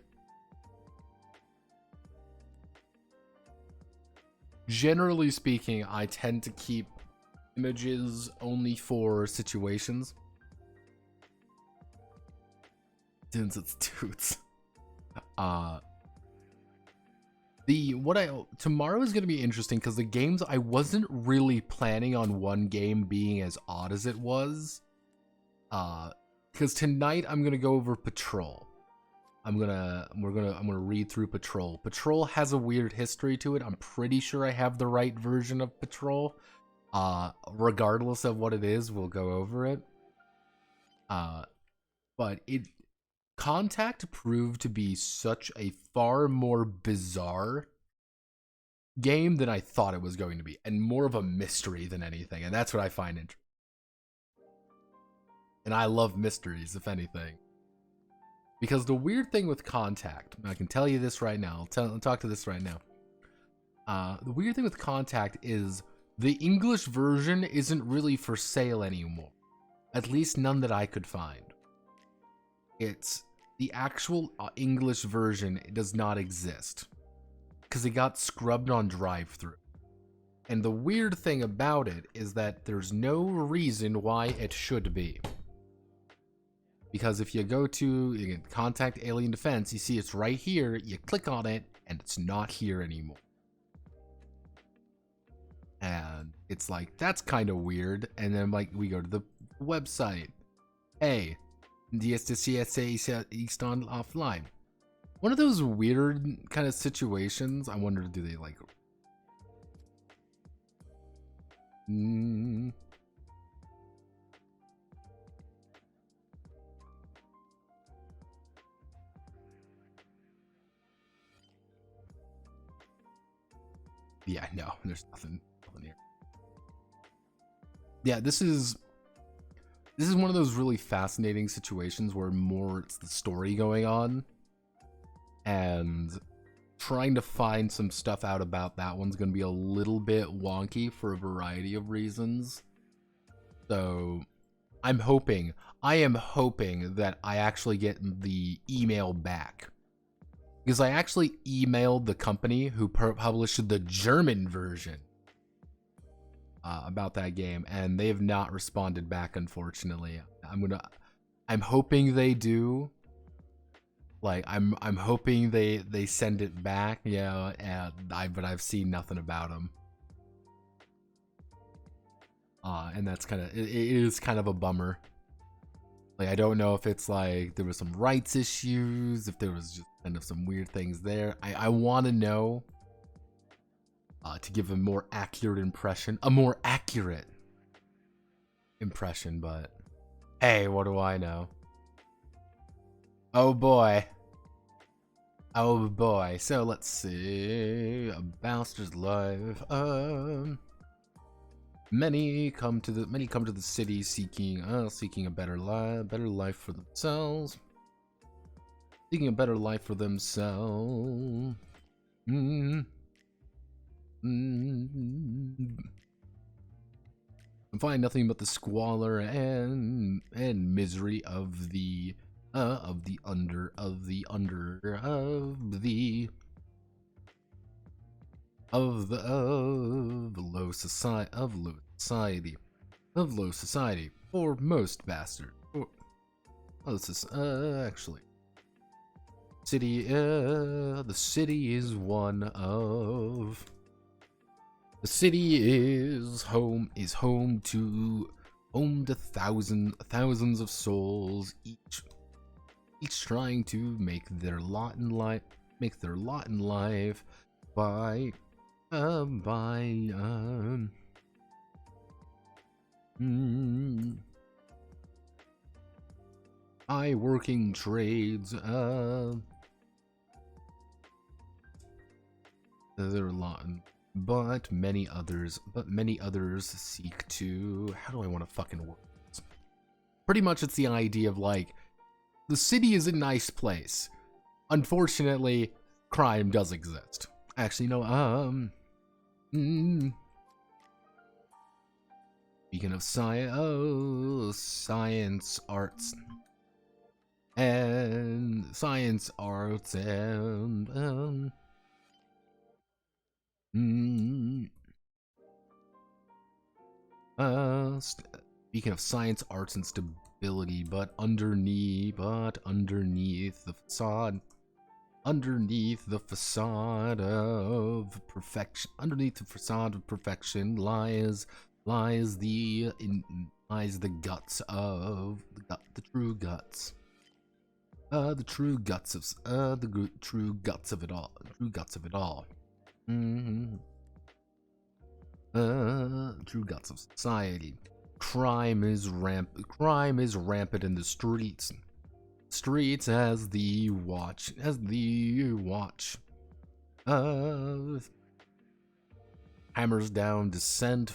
tend to keep images only for situations. Since it's toots. Tomorrow is going to be interesting because the games, I wasn't really planning on one game being as odd as it was. Because tonight I'm gonna go over Patrol. I'm gonna read through Patrol. Patrol has a weird history to it. I'm pretty sure I have the right version of Patrol. Regardless of what it is, we'll go over it. But Contact proved to be such a far more bizarre game than I thought it was going to be, and more of a mystery than anything, and that's what I find interesting. And I love mysteries, if anything. Because the weird thing with Contact, I can tell you this right now, I'll talk to this right now. The weird thing with Contact is the English version isn't really for sale anymore. At least none that I could find. It's the actual English version does not exist. Because it got scrubbed on drive-thru. And the weird thing about it is that there's no reason why it should be. Because if you go to Contact Alien Defense, you see it's right here, you click on it, and it's not here anymore. And it's like, that's kind of weird. And then like we go to the website. Hey, DSTCSA East on offline. One of those weird kind of situations. I wonder, do they like... Yeah, no, there's nothing here. Yeah, this is one of those really fascinating situations where more it's the story going on, and trying to find some stuff out about that one's going to be a little bit wonky for a variety of reasons. So I am hoping that I actually get the email back. Because I actually emailed the company who published the German version about that game, and they have not responded back, unfortunately. I'm hoping they do. Like, I'm hoping they send it back, yeah, but I've seen nothing about them. And that's kind of, it is kind of a bummer. Like, I don't know if it's like there was some rights issues, if there was just kind of some weird things there. I want to know to give a more accurate impression, but hey, what do I know? Oh boy. So let's see. A bastard's life. Many come to the city seeking a better life for themselves. Seeking a better life for themselves. and find nothing but the squalor and misery of the low society for most bastards. This is actually city. The city is one of. The city is home to thousands of souls, each trying to make their lot in life by working trades. There are a lot, but many others seek to. How do I want to fucking work this? Pretty much, it's the idea of like, the city is a nice place. Unfortunately, crime does exist. Actually, no. Speaking of science, arts, and speaking of science, arts, and stability, but underneath the facade of perfection, lies the guts of the true guts. The true guts of it all. True guts of society. Crime is rampant in the streets. As the watch. Hammers down descent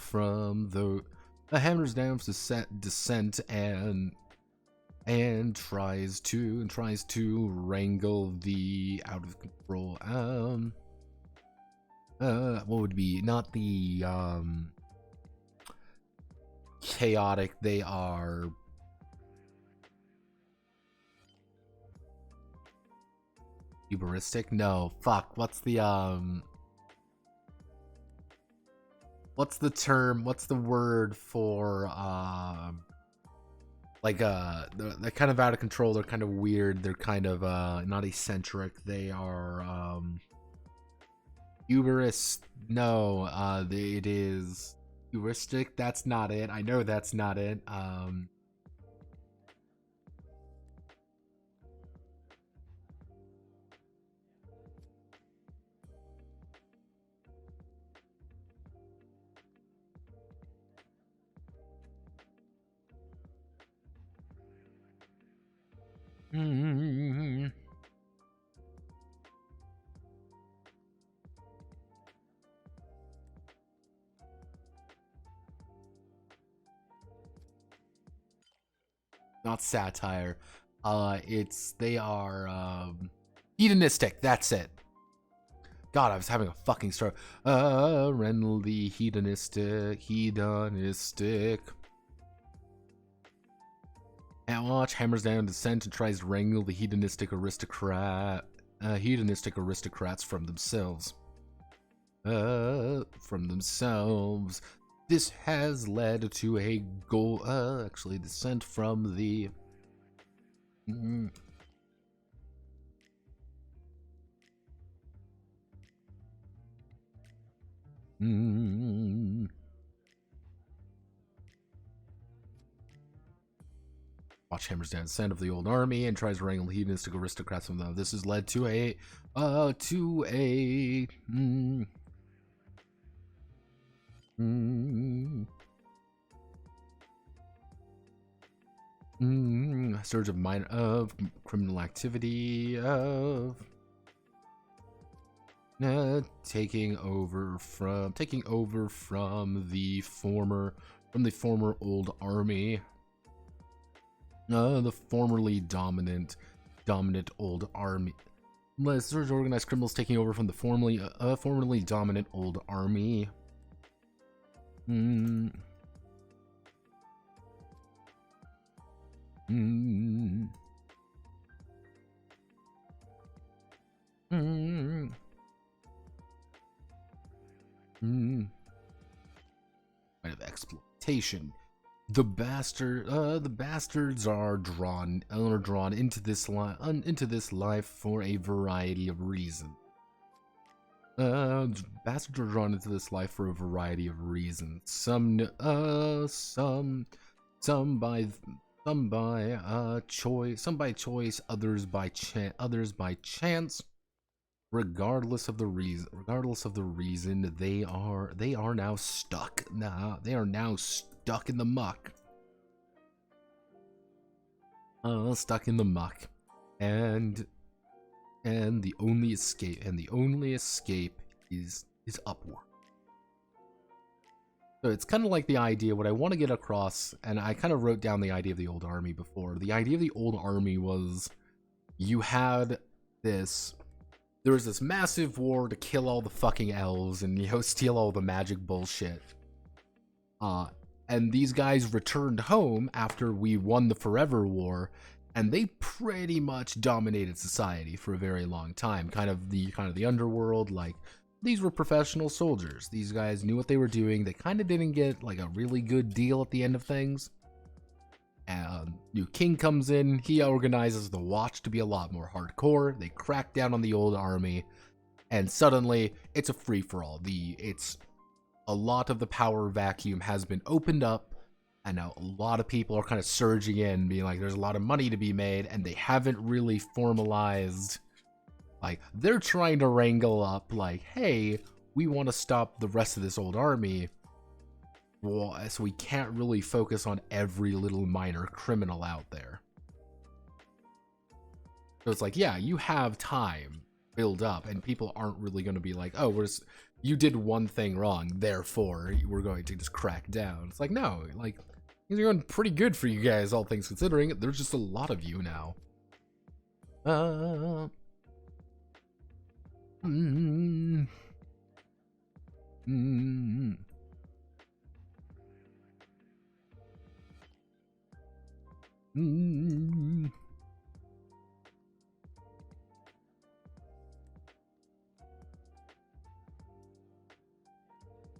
and tries to wrangle the out of control. What would be not the chaotic? They are hubristic. No, fuck. What's the term? What's the word for like they're kind of out of control, they're kind of weird, they're kind of not eccentric, they are hubris. No, it is heuristic. That's not it. I know that's not it. Not satire. They are hedonistic. That's it. God, I was having a fucking stroke. Renly hedonistic. Watch hammers down dissent and tries to wrangle the hedonistic aristocrats from themselves. This has led to a descent from the Watch hammers down descent of the old army and tries to wrangle hedonistic aristocrats from them. This has led to a surge of criminal activity, of taking over from the former old army, the formerly dominant old army. Surge of organized criminals taking over from the formerly dominant old army. Mm. Mm. Mm. Kind of exploitation. The bastards are drawn into this life for a variety of reasons. Bastards are drawn into this life for a variety of reasons. Some by choice, others by chance. Regardless of the reason, they are now stuck. They are now stuck in the muck. Stuck in the muck, and the only escape is upward. So it's kind of like the idea, what I want to get across, and I kind of wrote down the idea of the old army before. The idea of the old army was you had this. There was this massive war to kill all the fucking elves and, steal all the magic bullshit. And these guys returned home after we won the Forever War, and they pretty much dominated society for a very long time. Kind of the underworld. Like, these were professional soldiers. These guys knew what they were doing. They kind of didn't get like a really good deal at the end of things. New king comes in, he organizes the watch to be a lot more hardcore. They crack down on the old army, and suddenly it's a free-for-all. A lot of the power vacuum has been opened up, and now a lot of people are kind of surging in, being like, there's a lot of money to be made, and they haven't really formalized. Like, they're trying to wrangle up, like, hey, we want to stop the rest of this old army. Well, so we can't really focus on every little minor criminal out there. So it's like, yeah, you have time build up, and people aren't really going to be like, oh, you did one thing wrong, therefore we're going to just crack down. It's like, no, like, things are going pretty good for you guys, all things considering. There's just a lot of you now.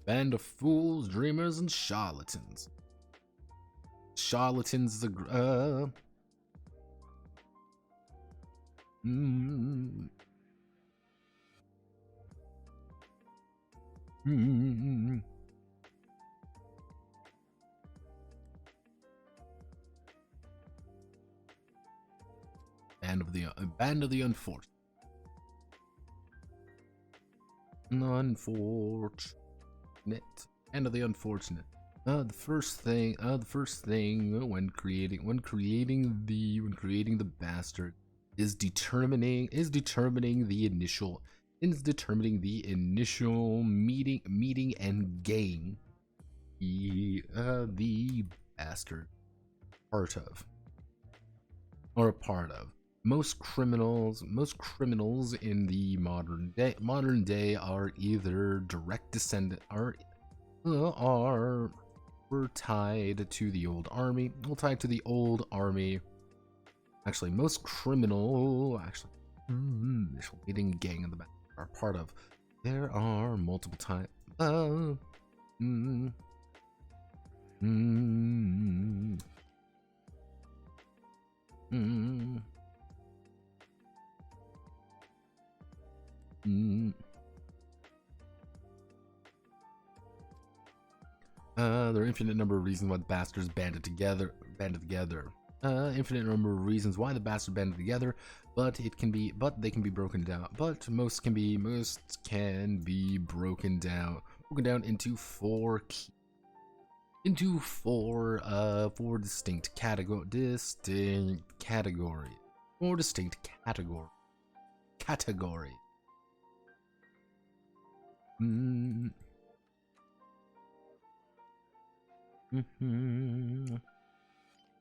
Band of fools, dreamers, and charlatans. Charlatans is a band of the unfortunate. Band of the unfortunate. The first thing when creating the bastard is determining the initial meeting and game the bastard part of. Most criminals in the modern day are either direct descendant were tied to the old army. Actually, most criminal leading gang in the back are part of. There are multiple types. There are infinite number of reasons why the bastards banded together. Infinite number of reasons why the bastards banded together, but they can be broken down. But most can be broken down into four distinct categories.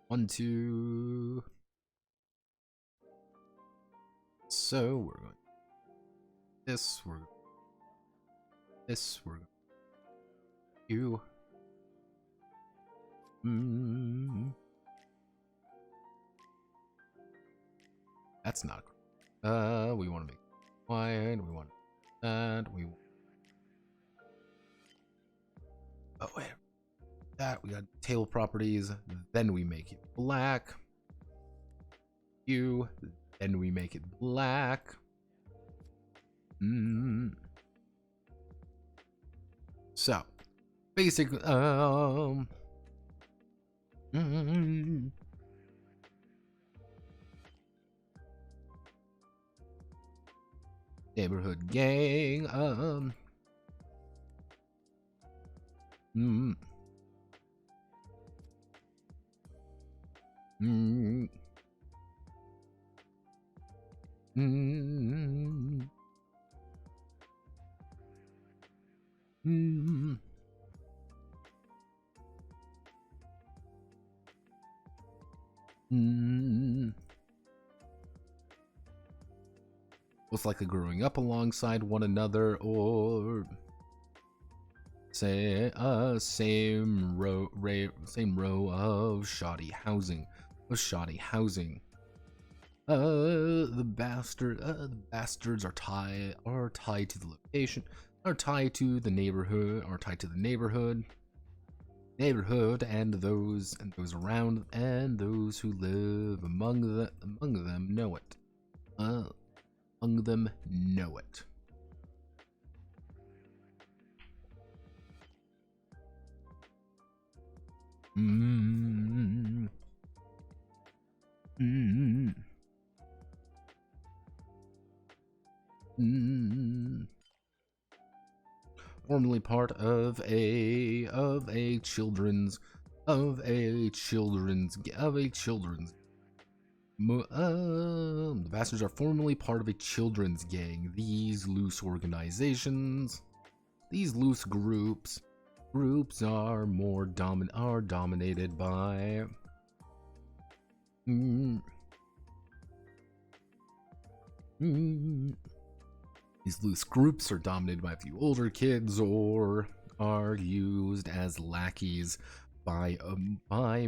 One, two. So we're going this. We're you. That's not. We want to make it wide. We want that. We want. Oh wait, that we got table properties. Then we make it black. Then we make it black. So, basic. Neighborhood gang. Most likely growing up alongside one another, or say same row of shoddy housing. The bastards are tied to the location, are tied to the neighborhood, and those around, and those who live among them know it. Among them know it. Formerly part of a children's the bastards are formerly part of a children's gang. These loose organizations, these loose groups are dominated by these loose groups are dominated by a few older kids, or are used as lackeys by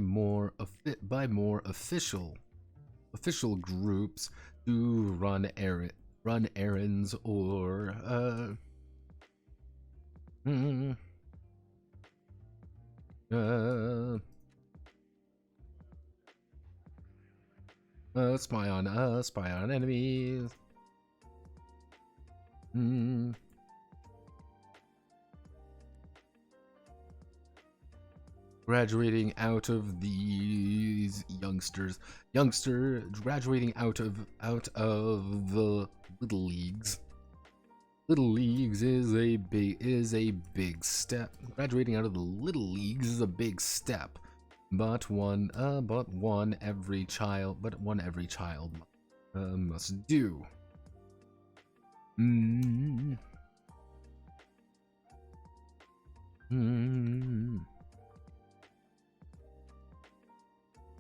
more official groups to run errands, or spy on enemies. Graduating out of these graduating out of the little leagues. Little leagues is a big step. Graduating out of the little leagues is a big step, but one every child must do.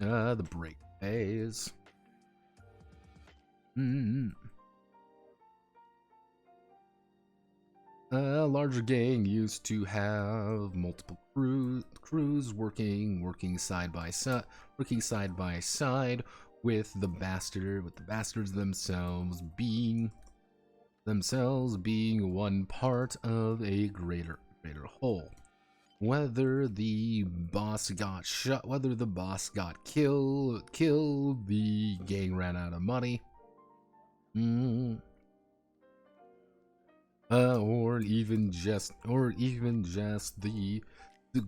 The break phase. A larger gang used to have multiple crews working side by side, with the bastards themselves being one part of a greater whole. Whether the boss got shot, whether the boss got killed, the gang ran out of money, or even just the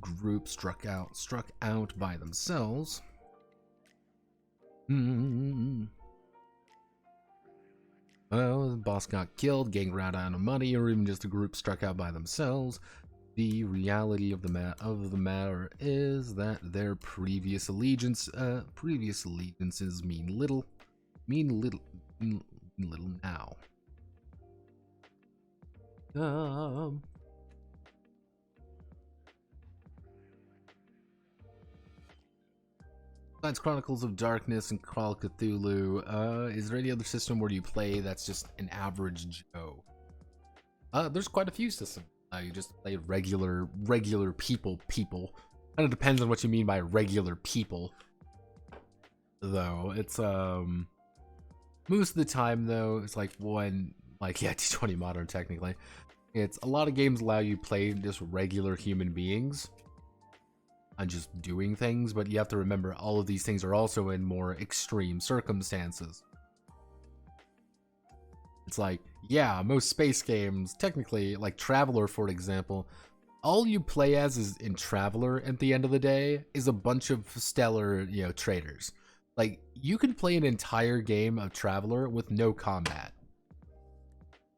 group struck out by themselves. Well, the boss got killed, gang ran out of money, or even just a group struck out by themselves. The reality of the matter is that their previous allegiances mean little now. Besides Chronicles of Darkness and Call of Cthulhu, is there any other system where you play that's just an average Joe? There's quite a few systems. You just play regular people. Kind of depends on what you mean by regular people, though. It's Most of the time, though, it's like yeah, T20 Modern, technically. It's a lot of games allow you to play just regular human beings and just doing things, but you have to remember all of these things are also in more extreme circumstances. It's like, yeah, most space games, technically, like Traveler, for example, all you play as is in Traveler at the end of the day is a bunch of stellar, traders. Like, you can play an entire game of Traveler with no combat.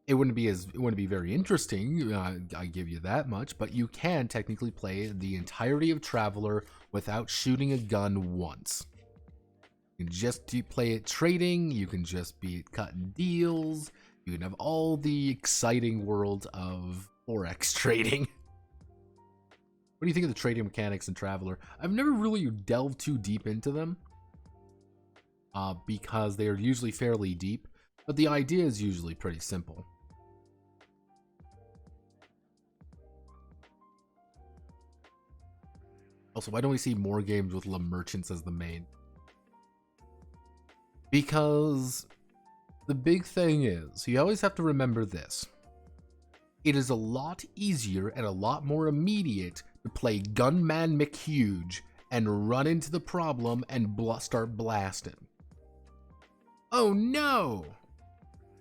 It wouldn't be very interesting, I give you that much, but you can technically play the entirety of Traveler without shooting a gun once. You can just play it trading, you can just be cutting deals, you can have all the exciting world of Forex trading. What do you think of the trading mechanics in Traveler? I've never really delved too deep into them, because they are usually fairly deep, but the idea is usually pretty simple. Also, why don't we see more games with merchants as the main? Because the big thing is, you always have to remember this. It is a lot easier and a lot more immediate to play Gunman McHuge and run into the problem and start blasting. Oh no!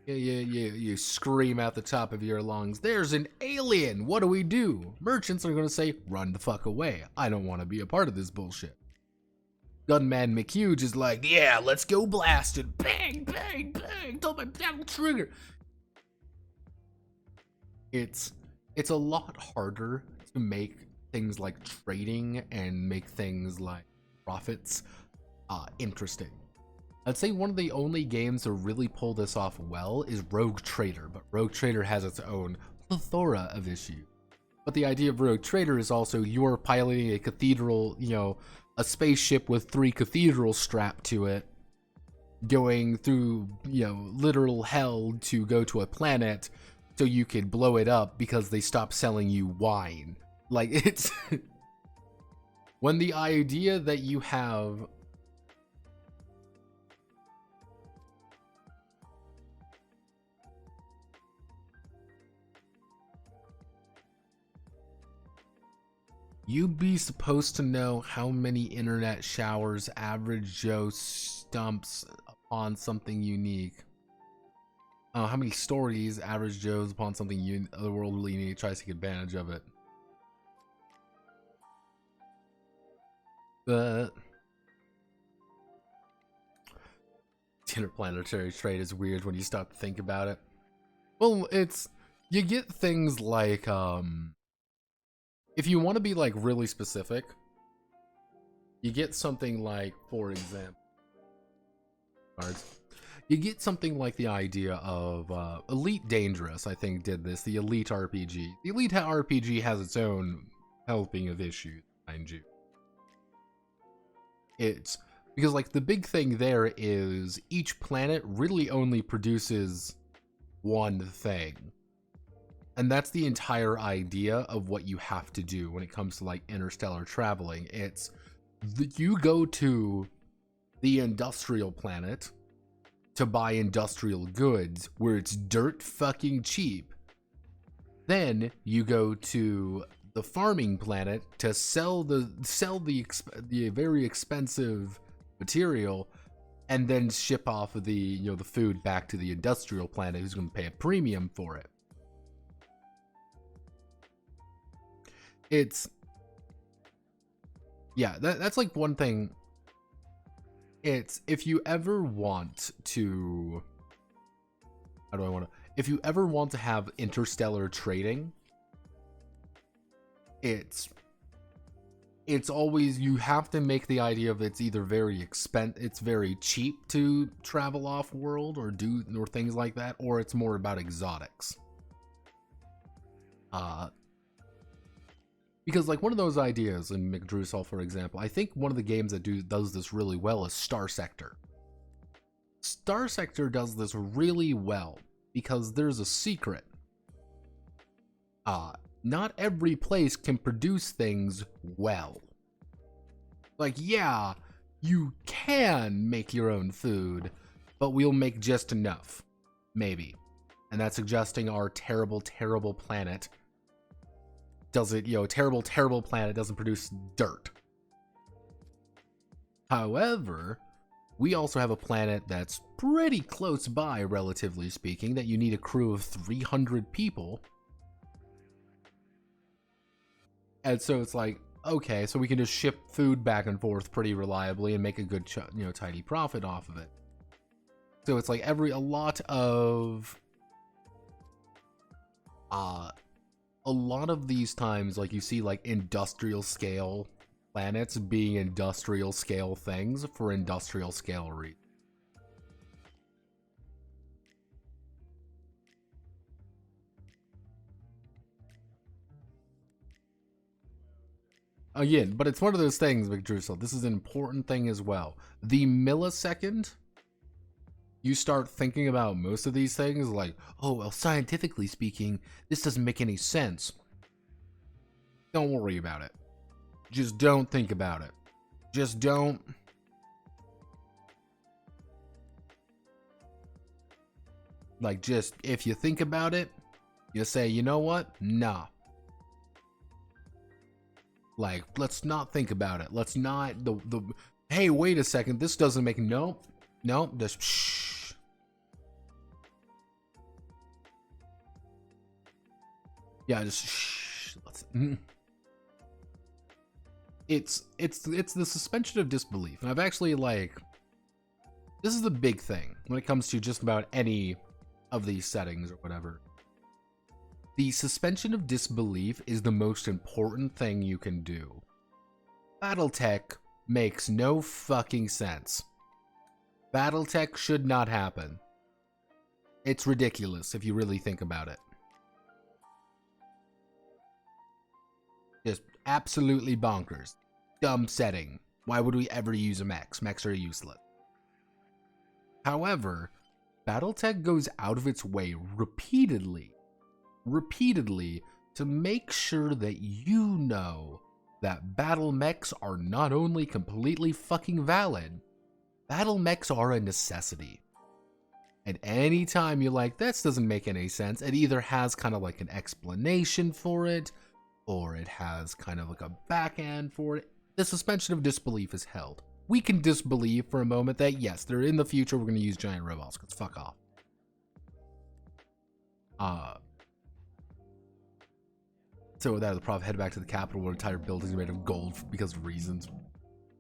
You scream out the top of your lungs, there's an alien! What do we do? Merchants are gonna say, run the fuck away. I don't want to be a part of this bullshit. Gunman McHuge is like, yeah, let's go blast it. Bang, bang, bang, don't my down trigger. It's a lot harder to make things like trading and make things like profits interesting. I'd say one of the only games to really pull this off well is Rogue Trader, but Rogue Trader has its own plethora of issues. But the idea of Rogue Trader is also you're piloting a cathedral, a spaceship with 3 cathedrals strapped to it, going through, literal hell to go to a planet so you could blow it up because they stopped selling you wine. Like, it's... when the idea that you have... You'd be supposed to know how many internet showers Average Joe stumps upon something unique. How many stories Average Joe's upon something otherworldly unique tries to take advantage of it. But interplanetary trade is weird when you stop to think about it. Well, you get things like if you want to be like really specific, you get something like, for example, you get something like the idea of Elite Dangerous, I think, did this, the Elite RPG. The Elite RPG has its own helping of issues, mind you. It's because, like, the big thing there is each planet really only produces one thing. And that's the entire idea of what you have to do when it comes to, like, interstellar traveling. It's you go to the industrial planet to buy industrial goods where it's dirt fucking cheap. Then you go to the farming planet to sell the very expensive material, and then ship off of the the food back to the industrial planet, who's going to pay a premium for it. It's that's like one thing. It's if you ever want to if you ever want to have interstellar trading, it's always, you have to make the idea of it's either it's very cheap to travel off world or things like that, or it's more about exotics. Because, like, one of those ideas in McDrusel, for example, I think one of the games that does this really well is Star Sector. Star Sector does this really well because there's a secret. Not every place can produce things well. Like, yeah, you can make your own food, but we'll make just enough. Maybe. And that's suggesting our terrible, terrible planet doesn't, terrible, terrible planet doesn't produce dirt. However, we also have a planet that's pretty close by, relatively speaking, that you need a crew of 300 people. And so it's like, okay, so we can just ship food back and forth pretty reliably and make a good, tidy profit off of it. So it's like a lot of these times, like you see like industrial scale planets being industrial scale things for industrial scale reasons. Again, but it's one of those things, McDrussel. This is an important thing as well. The millisecond you start thinking about most of these things, like, oh, well, scientifically speaking, this doesn't make any sense. Don't worry about it. Just don't think about it. Just don't. Like, just, if you think about it, you say, you know what? Nah. Like, let's not think about it. Let's not, hey, wait a second, this doesn't make, nope, just, shh. Yeah, just, shh. It's the suspension of disbelief. And I've actually, this is the big thing when it comes to just about any of these settings or whatever. The suspension of disbelief is the most important thing you can do. Battletech makes no fucking sense. Battletech should not happen. It's ridiculous if you really think about it. Just absolutely bonkers. Dumb setting. Why would we ever use a mechs? Mechs are useless. However, Battletech goes out of its way repeatedly to make sure that you know that battle mechs are not only completely fucking valid, battle mechs are a necessity. And anytime you're like, this doesn't make any sense, it either has kind of like an explanation for it, or it has kind of like a back end for it. The suspension of disbelief is held. We can disbelieve for a moment that, yes, they're in the future, we're going to use giant robots, because fuck off. So with that, the Prof head back to the capital where entire buildings are made of gold because of reasons.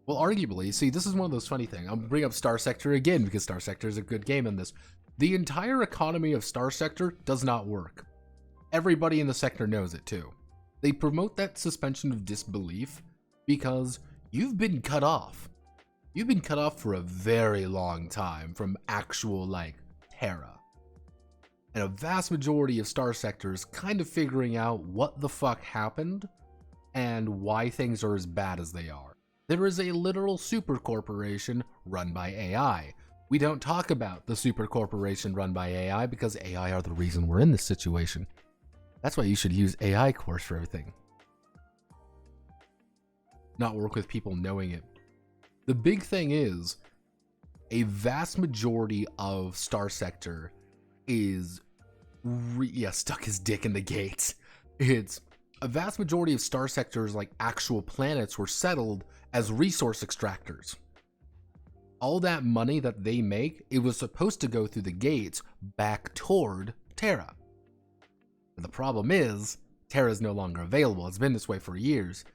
Well, arguably, see, this is one of those funny things. I'll bring up Star Sector again because Star Sector is a good game in this. The entire economy of Star Sector does not work. Everybody in the sector knows it too. They promote that suspension of disbelief because you've been cut off. You've been cut off for a very long time from actual, Terra. And a vast majority of Star Sector is kind of figuring out what the fuck happened and why things are as bad as they are. There is a literal super corporation run by AI. We don't talk about the super corporation run by AI because AI are the reason we're in this situation. That's why you should use AI course for everything. Not work with people knowing it. The big thing is, a vast majority of Star Sector is stuck his dick in the gates. It's a vast majority of Star Sector's actual planets were settled as resource extractors. All that money that they make, it was supposed to go through the gates back toward Terra. But the problem is, Terra is no longer available. It's been this way for years.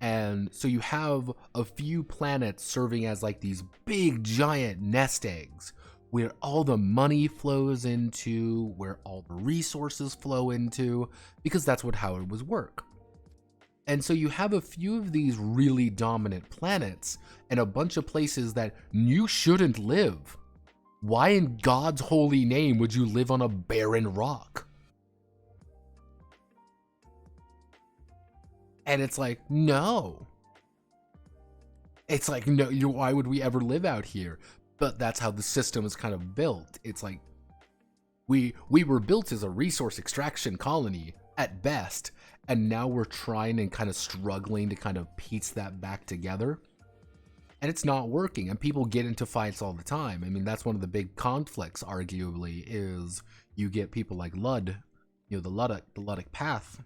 And so you have a few planets serving as these big giant nest eggs where all the money flows into, where all the resources flow into, because that's how it was work. And so you have a few of these really dominant planets and a bunch of places that you shouldn't live. Why in God's holy name would you live on a barren rock? And it's no. It's no, why would we ever live out here? But that's how the system is kind of built. It's we were built as a resource extraction colony at best, and now we're trying and kind of struggling to kind of piece that back together. and it's not working, and people get into fights all the time. I mean, that's one of the big conflicts, arguably, is you get people like Lud, you know, the Luddic path.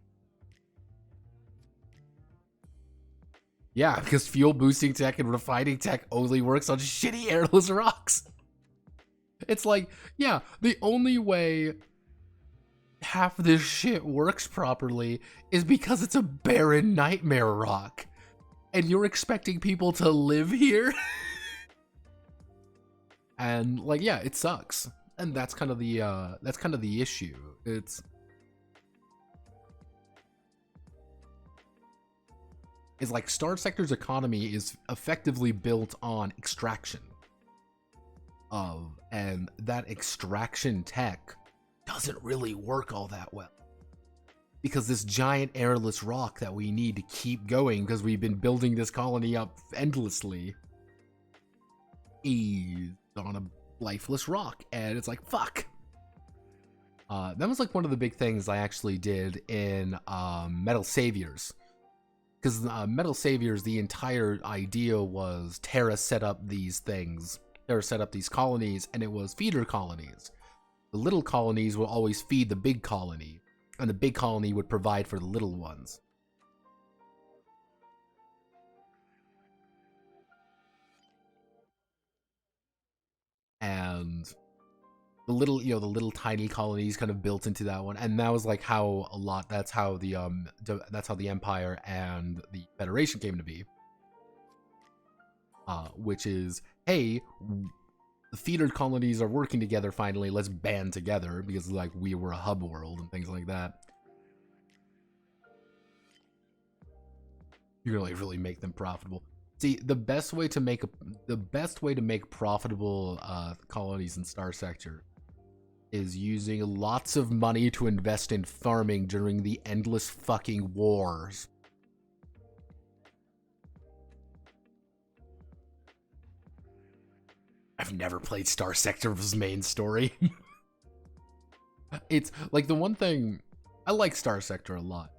Yeah, because fuel boosting tech and refining tech only works on shitty airless rocks. It's like, yeah, the only way half this shit works properly is because it's a barren nightmare rock. And you're expecting people to live here? And like, yeah, it sucks. And that's kind of the issue. It's like Star Sector's economy is effectively built on extraction and that extraction tech doesn't really work all that well. Because this giant airless rock that we need to keep going, because we've been building this colony up endlessly, is on a lifeless rock, and it's like, fuck. That was like one of the big things I actually did in Metal Saviors. Because Metal Saviors, the entire idea was Terra set up these things. Terra set up these colonies, and it was feeder colonies. The little colonies will always feed the big colony, and the big colony would provide for the little ones. And the little tiny colonies kind of built into that one, and that was like how that's how the Empire and the Federation came to be. Which is, hey, the feeder colonies are working together finally, let's band together, because like we were a hub world and things like that. You can really make them profitable. See, the best way to make profitable colonies in Star Sector is using lots of money to invest in farming during the endless fucking wars. I've never played Star Sector's main story. It's like the one thing I like Star Sector a lot.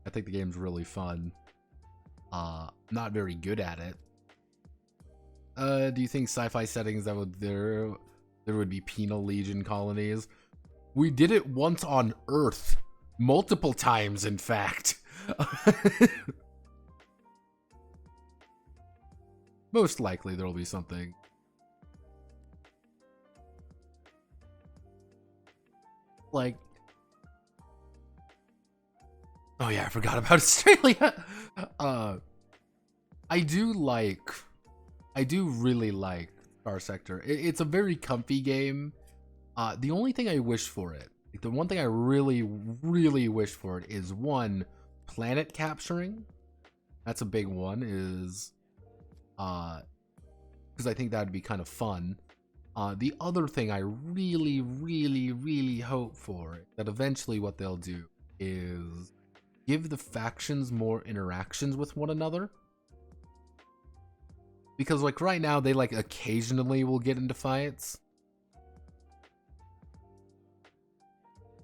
I think the game's really fun. Not very good at it. Do you think sci-fi settings that would there would be penal legion colonies? We did it once on Earth, multiple times, in fact. Most likely there will be something. Like, oh yeah, I forgot about Australia. I do really like Star Sector. It's a very comfy game. The only thing I wish for it, like the one thing I really wish for it is one, planet capturing. That's a big one. Is because I think that'd be kind of fun. The other thing I really hope for, that eventually what they'll do is give the factions more interactions with one another. Because like right now they like occasionally will get into fights.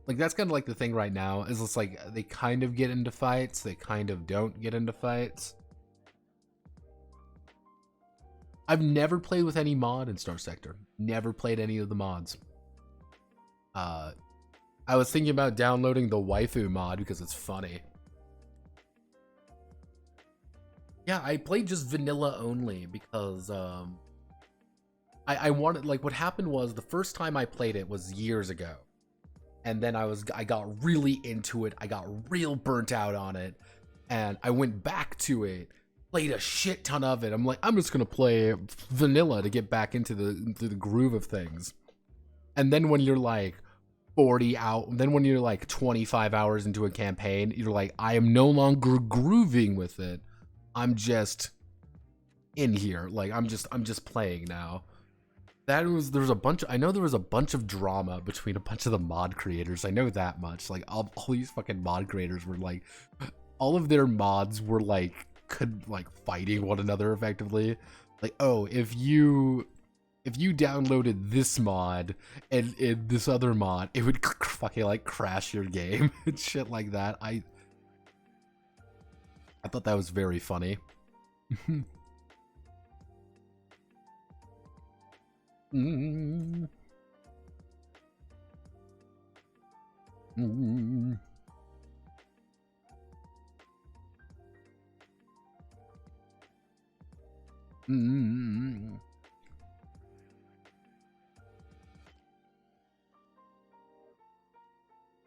Like that's kind of like the thing right now, is it's like they kind of get into fights, they kind of don't get into fights. I've never played with any mod in Star Sector. Never played any of the mods. I was thinking about downloading the waifu mod because it's funny. Yeah, I played just vanilla only because I wanted, like, what happened was the first time I played it was years ago. And then I got really into it. I got real burnt out on it. And I went back to it. Played a shit ton of it. I'm like, I'm just gonna play vanilla to get back into the groove of things. And then when you're like 40 out, then when you're like 25 hours into a campaign, you're like, I am no longer grooving with it. I'm just in here. Like I'm just playing now. There was a bunch of drama between a bunch of the mod creators. I know that much. Like all these fucking mod creators were like, all of their mods were like fighting one another effectively. Like, oh, if you downloaded this mod and this other mod, it would fucking like crash your game and shit like that. I thought that was very funny. Mm. Mm. Mm.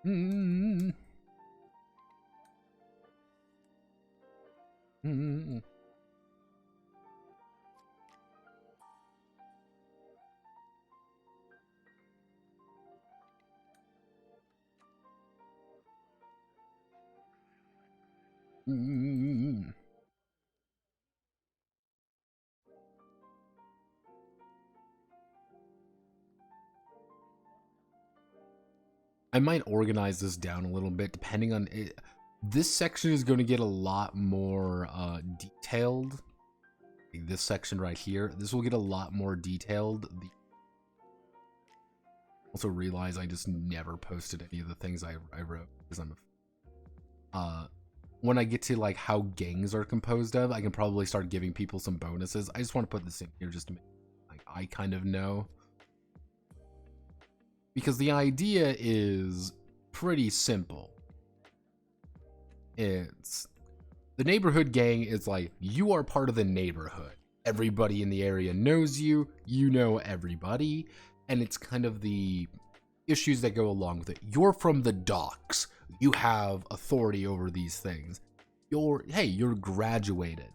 Mm. Mm. Mm. I might organize this down a little bit depending on it. This section is going to get a lot more detailed. This section right here, this will get a lot more detailed. Also realize I just never posted any of the things I wrote because I'm a when I get to like how gangs are composed of, I can probably start giving people some bonuses. I just want to put this in here just to make like I kind of know. Because the idea is pretty simple. It's the neighborhood gang is like you are part of the neighborhood. Everybody in the area knows you, you know everybody, and it's kind of the issues that go along with it. You're from the docks. You have authority over these things. You're graduated.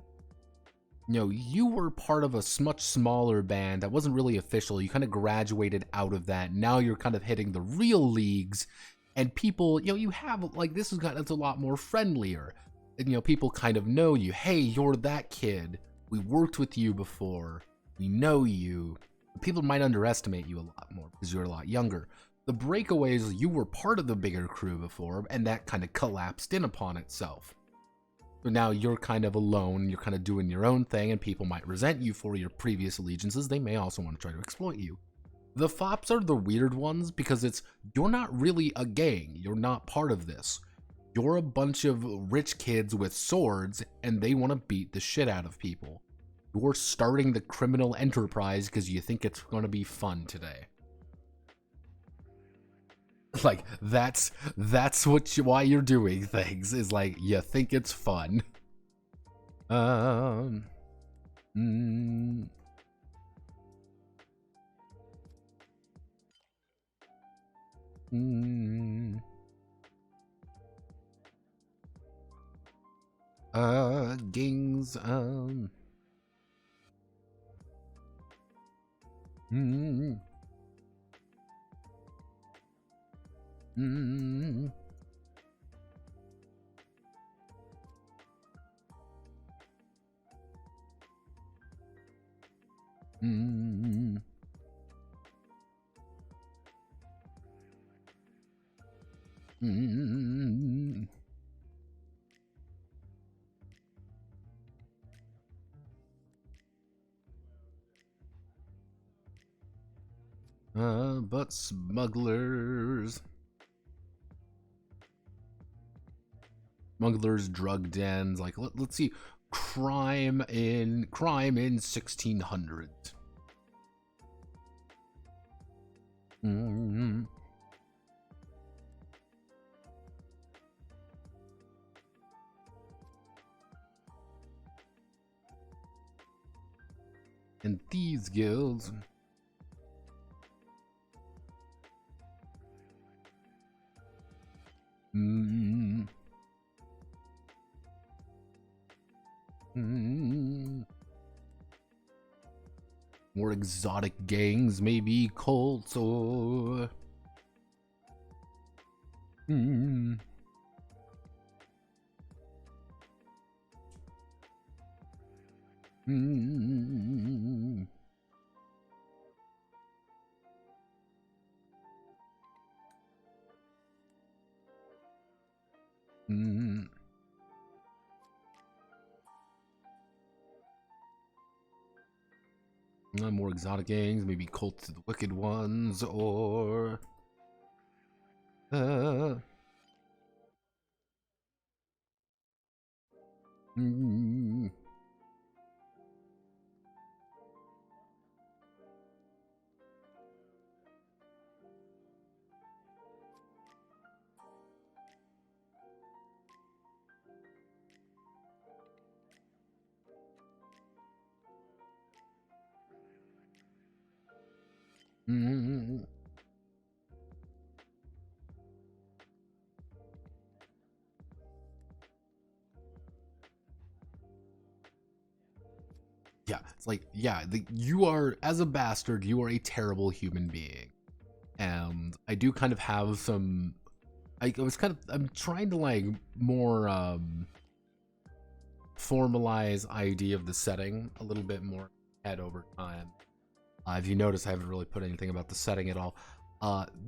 You were part of a much smaller band that wasn't really official. You kind of graduated out of that. Now you're kind of hitting the real leagues, and people, you have like it's a lot more friendlier. And people kind of know you. Hey, you're that kid. We worked with you before. We know you. People might underestimate you a lot more because you're a lot younger. The breakaways, you were part of the bigger crew before, and that kind of collapsed in upon itself. So now you're kind of alone, you're kind of doing your own thing, and people might resent you for your previous allegiances. They may also want to try to exploit you. The fops are the weird ones because you're not really a gang. You're not part of this. You're a bunch of rich kids with swords, and they want to beat the shit out of people. You're starting the criminal enterprise because you think it's going to be fun today. Like that's why you're doing things is like you think it's fun. Mm, mm, gangs. Mm, mm, mm, mm. But smugglers, drug dens. Like let's see, crime in 1600. Mm-hmm. And thieves guilds. Mm. Mm. More exotic gangs, maybe cults or. Mm. Mm. Mm. More exotic gangs, maybe cults of the wicked ones, or mm. Mm-hmm. Yeah, it's like, yeah, you are, as a bastard, you are a terrible human being. And I do kind of have some, I'm trying to like more formalize idea of the setting a little bit more head over time. If you notice, I haven't really put anything about the setting at all.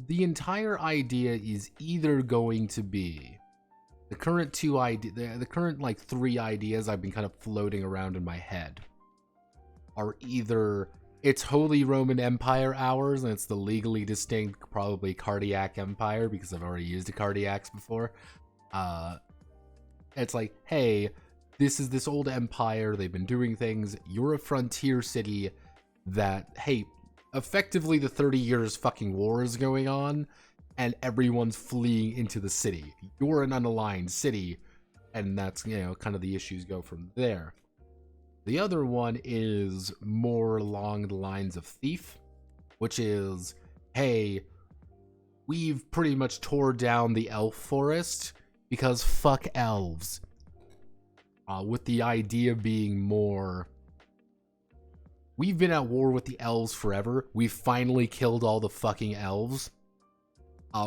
The entire idea is either going to be the current the current like 3 ideas I've been kind of floating around in my head are either it's Holy Roman Empire hours and it's the legally distinct, probably Cardiac Empire, because I've already used the Cardiacs before. It's like, hey, this is this old empire, they've been doing things, you're a frontier city that, hey, effectively the 30 years fucking war is going on, and everyone's fleeing into the city. You're an unaligned city, and that's, you know, kind of the issues go from there. The other one is more along the lines of Thief, which is, hey, we've pretty much tore down the elf forest because fuck elves. With the idea being more, we've been at war with the elves forever. We've finally killed all the fucking elves.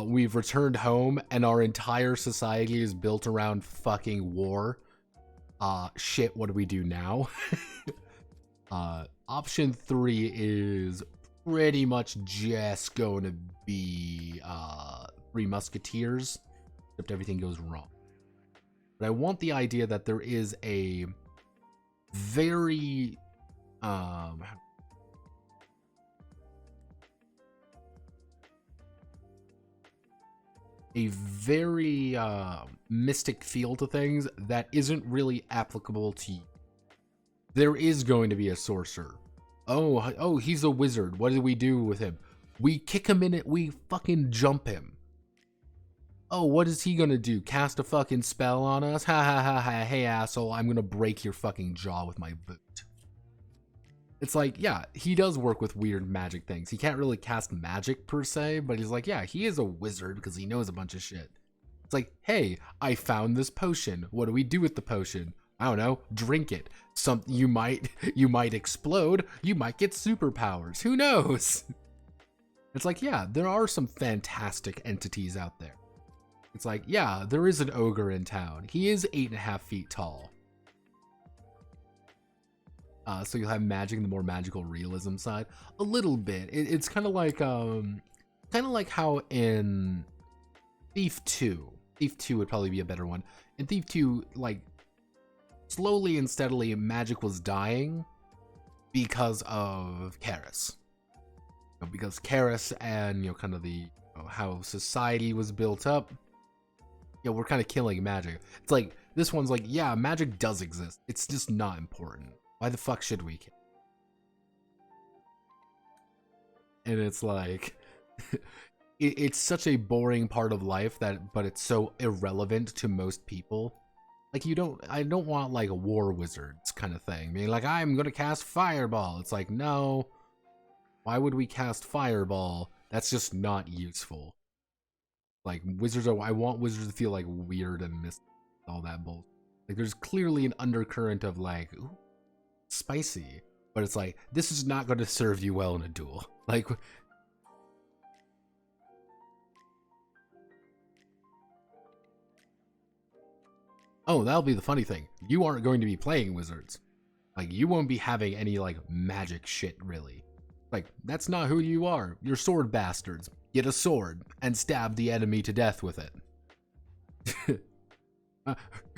We've returned home and our entire society is built around fucking war. Shit, what do we do now? Option 3 is pretty much just going to be 3 Musketeers, except everything goes wrong. But I want the idea that there is a very mystic feel to things that isn't really applicable to you. There is going to be a sorcerer. Oh, he's a wizard. What do we do with him? We kick him in it. We fucking jump him. Oh, what is he gonna do? Cast a fucking spell on us? Ha ha ha ha. Hey, asshole, I'm gonna break your fucking jaw with my boot. It's like, yeah, he does work with weird magic things. He can't really cast magic per se, but he's like, yeah, he is a wizard because he knows a bunch of shit. It's like, hey, I found this potion. What do we do with the potion? I don't know, drink it. You might explode, you might get superpowers. Who knows? It's like, yeah, there are some fantastic entities out there. It's like, yeah, there is an ogre in town. He is 8.5 feet tall. So you'll have magic in the more magical realism side. A little bit. It's kind of like how in Thief 2. Thief 2 would probably be a better one. In Thief 2, like, slowly and steadily, magic was dying because of Karis. Because Karis and, kind of the, how society was built up, we're kind of killing magic. It's like, this one's like, yeah, magic does exist. It's just not important. Why the fuck should we kill? And it's like, it's such a boring part of life but it's so irrelevant to most people. Like, I don't want like a war wizards kind of thing. Being like, I'm gonna cast fireball. It's like, no. Why would we cast fireball? That's just not useful. Like, I want wizards to feel like weird and mystic, all that bull. Like, there's clearly an undercurrent of like, ooh, spicy. But it's like, this is not gonna serve you well in a duel. Like, oh, that'll be the funny thing. You aren't going to be playing wizards. Like, you won't be having any, like, magic shit, really. Like, that's not who you are. You're sword bastards. Get a sword and stab the enemy to death with it.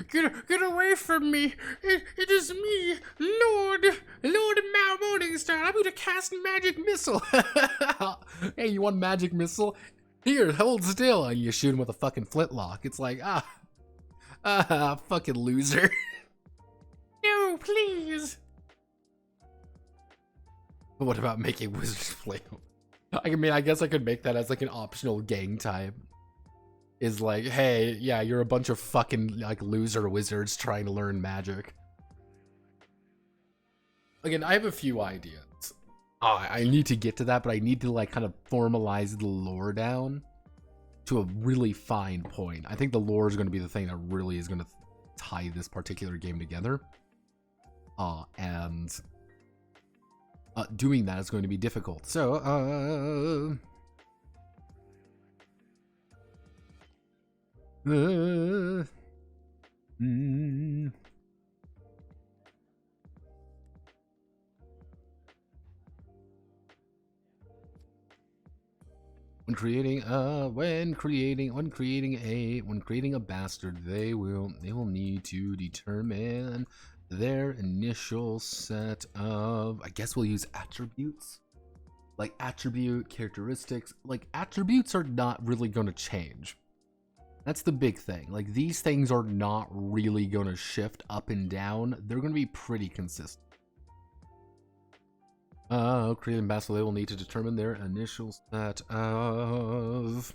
Get away from me. It is me, Lord Mount Morningstar. I'm going to cast magic missile. Hey, you want magic missile? Here, hold still. And you shoot him with a fucking flintlock. It's like, fucking loser. No, please. But what about making wizards play? I guess I could make that as like an optional gang type. Is like, hey, yeah, you're a bunch of fucking like loser wizards trying to learn magic. Again, I have a few ideas. I need to get to that, but I need to like kind of formalize the lore down to a really fine point. I think the lore is going to be the thing that really is going to tie this particular game together. And doing that is going to be difficult. So, when creating a bastard, they will need to determine their initial set of, I guess we'll use attributes, like attribute characteristics. Like attributes are not really going to change. That's the big thing. Like these things are not really going to shift up and down. They're going to be pretty consistent. Create ambassador, they will need to determine their initial set of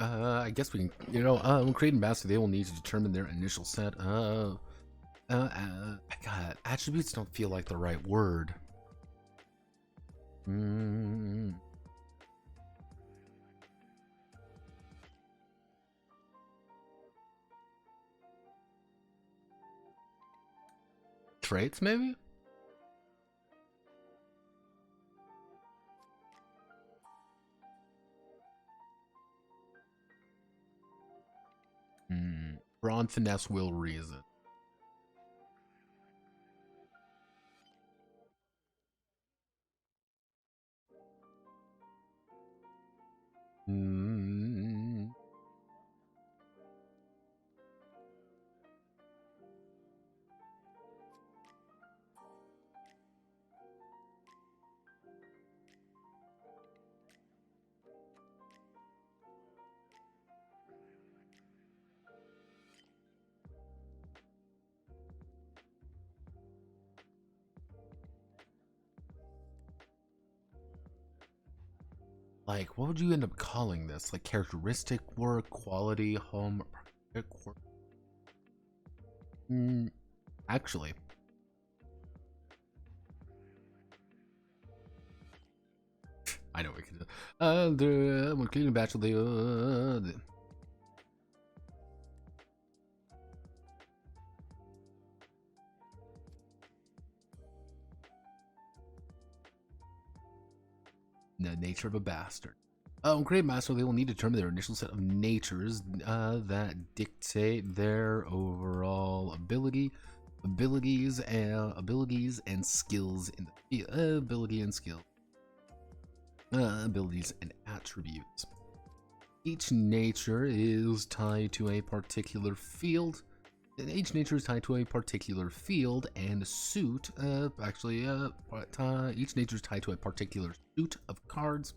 I guess we can, when creating ambassador, they will need to determine their initial set of God, attributes don't feel like the right word. Traits, maybe? Brawn, finesse, will, reason. Like, what would you end up calling this? Like, characteristic work, quality, home, work? Actually. I know we can do. When cleaning bachelor, the nature of a bastard. Create master, they will need to determine their initial set of natures that dictate their overall abilities and skills in the abilities and attributes. Each nature is tied to a particular field. Each nature is tied to a particular field and suit. Each nature is tied to a particular suit of cards.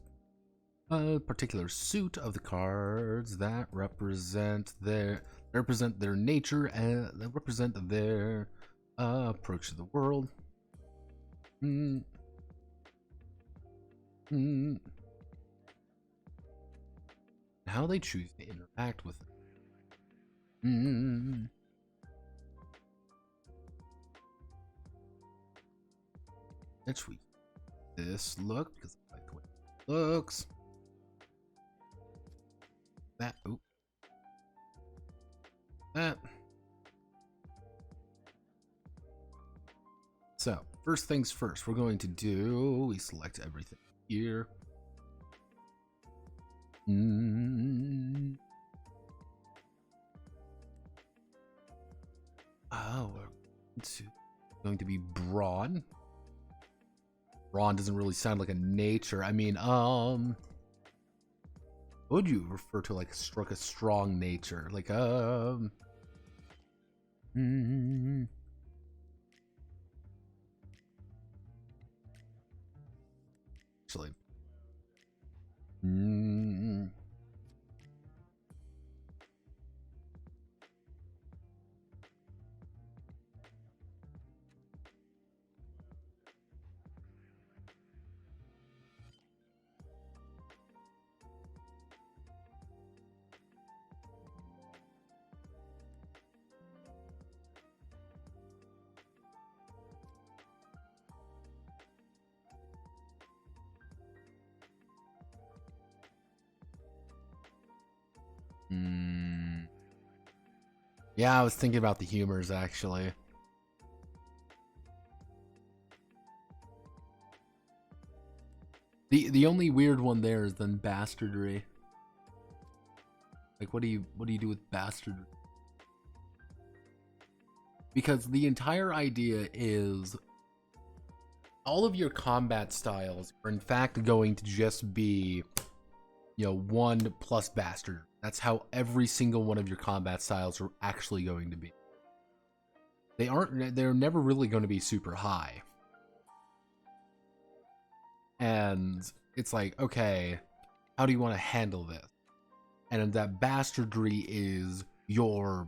A particular suit of the cards that represent their nature and that represent their approach to the world. How they choose to interact with it. The Let's tweak this look because I like the way it looks. That. Oop. That. So, first things first, we're going to do, we select everything here. Oh, we're going to be brawn. Brawn doesn't really sound like a nature. I mean, what would you refer to like a strong nature? Like, actually, yeah, I was thinking about the humors actually. The only weird one there is then bastardry. Like, what do you do with bastardry? Because the entire idea is all of your combat styles are in fact going to just be, you know, 1 plus bastard. That's how every single one of your combat styles are actually going to be. They're never really going to be super high. And it's like, okay, how do you want to handle this? And that bastardry is your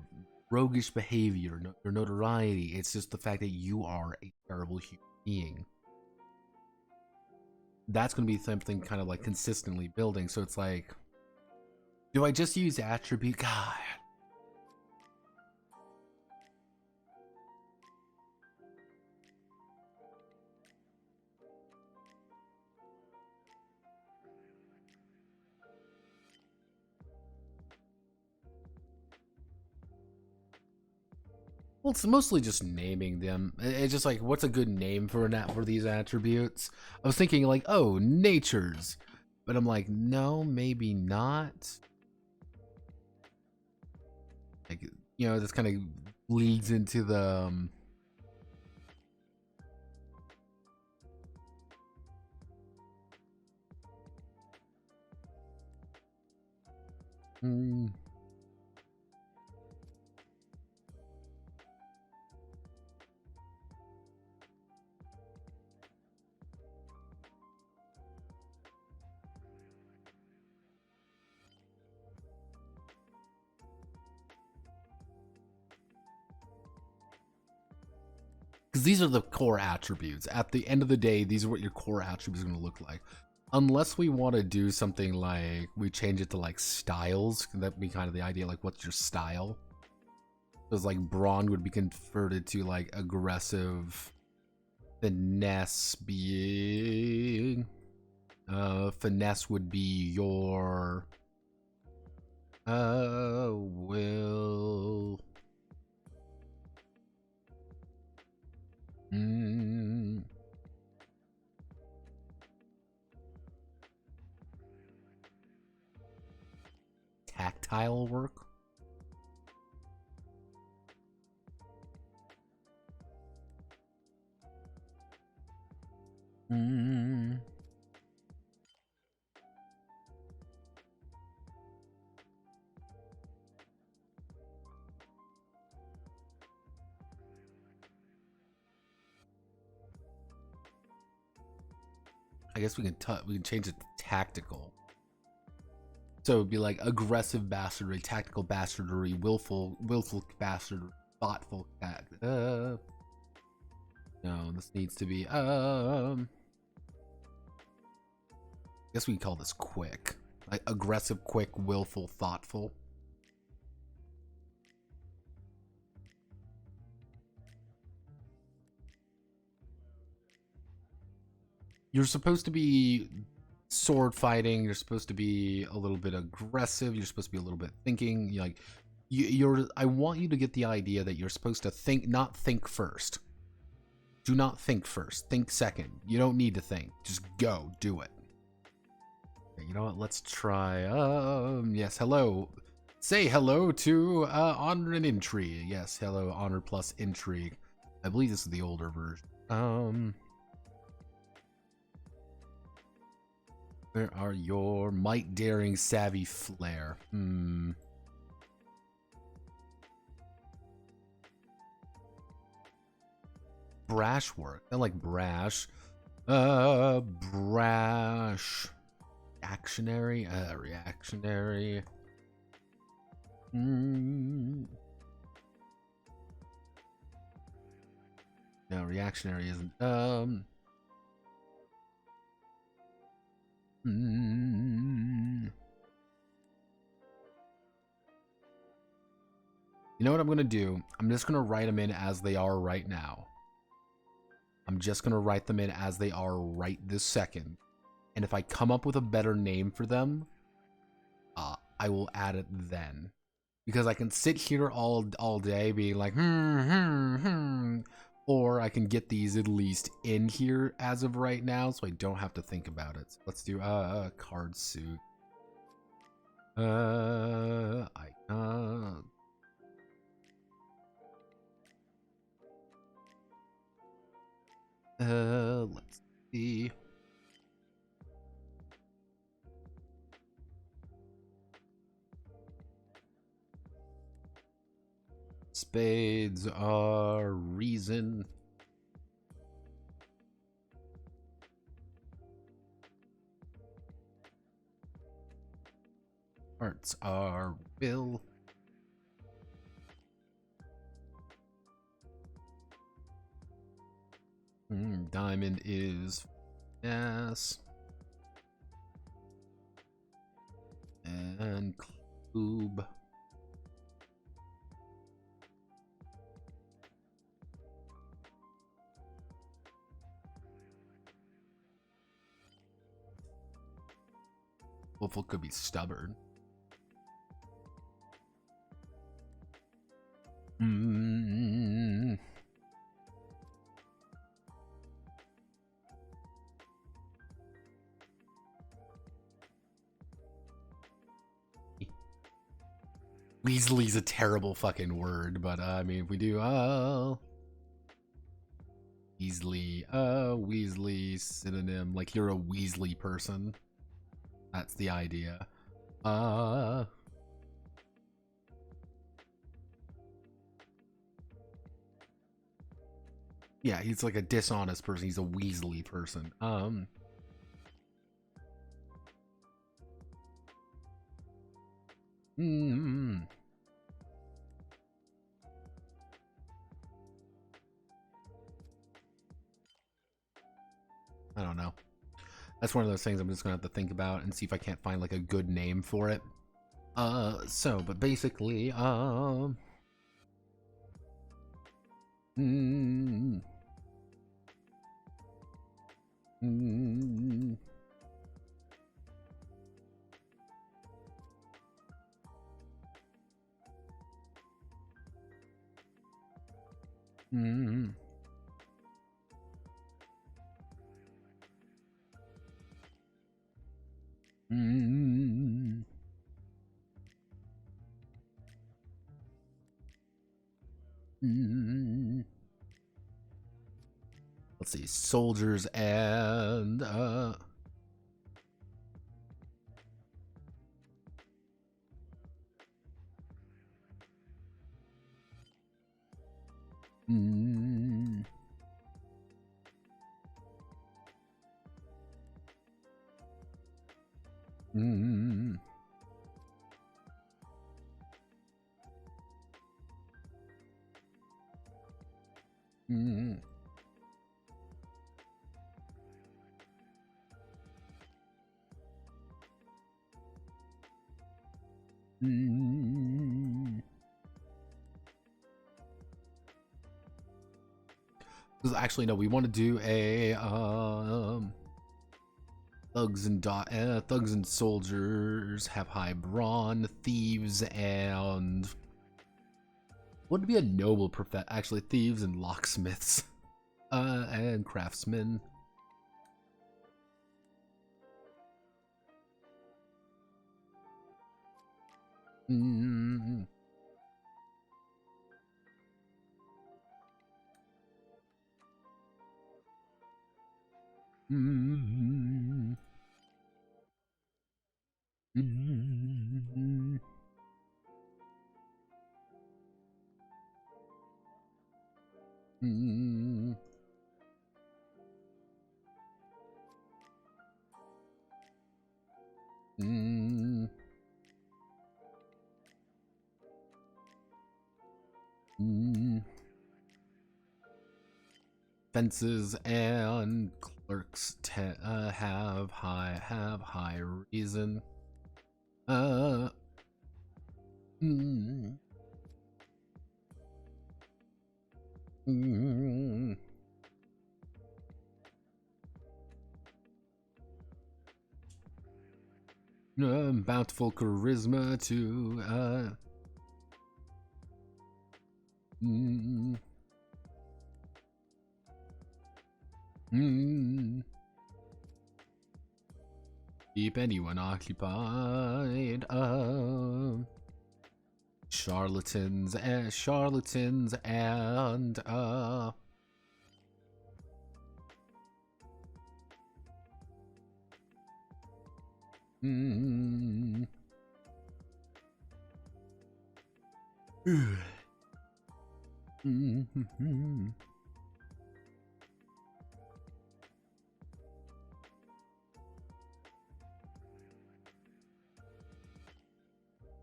roguish behavior, your notoriety. It's just the fact that you are a terrible human being. That's going to be something kind of like consistently building. So it's like, do I just use attribute? God. Well, it's mostly just naming them. It's just like, what's a good name for these attributes? I was thinking like, oh, natures. But I'm like, no, maybe not. Like, you know, this kind of leads into the... Because these are the core attributes. At the end of the day, these are what your core attributes are going to look like. Unless we want to do something like, we change it to like styles. That'd be kind of the idea, like what's your style? Because like brawn would be converted to like aggressive, finesse being... finesse would be your... will... Tactile work? I guess we can change it to tactical. So it'd be like aggressive bastardry, tactical bastardry, willful bastardry, thoughtful cat. No, this needs to be I guess we can call this quick. Like aggressive, quick, willful, thoughtful. you're supposed to be sword fighting. You're supposed to be a little bit aggressive. You're supposed to be a little bit thinking. You're like, I want you to get the idea that you're supposed to think, not think first. Do not think first. Think second. You don't need to think. Just go. Do it. Okay, you know what? Let's try. Yes. Hello. Say hello to honor and intrigue. Yes. Hello. Honor plus intrigue. I believe this is the older version. Where are your might, daring, savvy, flair? Brash work. I like brash. Brash. Reactionary. Reactionary. No, reactionary isn't. You know what I'm gonna do? I'm just gonna write them in as they are right now. I'm just gonna write them in as they are right this second. And if I come up with a better name for them, I will add it then. Because I can sit here all day being like, or I can get these at least in here as of right now, so I don't have to think about it. So let's do card suit. Let's see. Spades are reason. Hearts are will. Diamond is yes. And club. Wolfle could be stubborn. Weasley's a terrible fucking word, but I mean, if we do, Weasley synonym, like you're a Weasley person. That's the idea. Yeah, he's like a dishonest person. He's a Weasley person. I don't know. That's one of those things I'm just gonna have to think about and see if I can't find like a good name for it. But basically, let's see, soldiers and actually no, we want to do a Thugs and soldiers have high brawn. Thieves and would be a noble profession. Actually, thieves and locksmiths, and craftsmen. Mm. Mm. Mm. Mm. Mm. Mm. Fences and clerks have high reason. Mm. Mm. Bountiful charisma to mm. Mm. Keep anyone occupied. Charlatans and mm. Mm-hmm.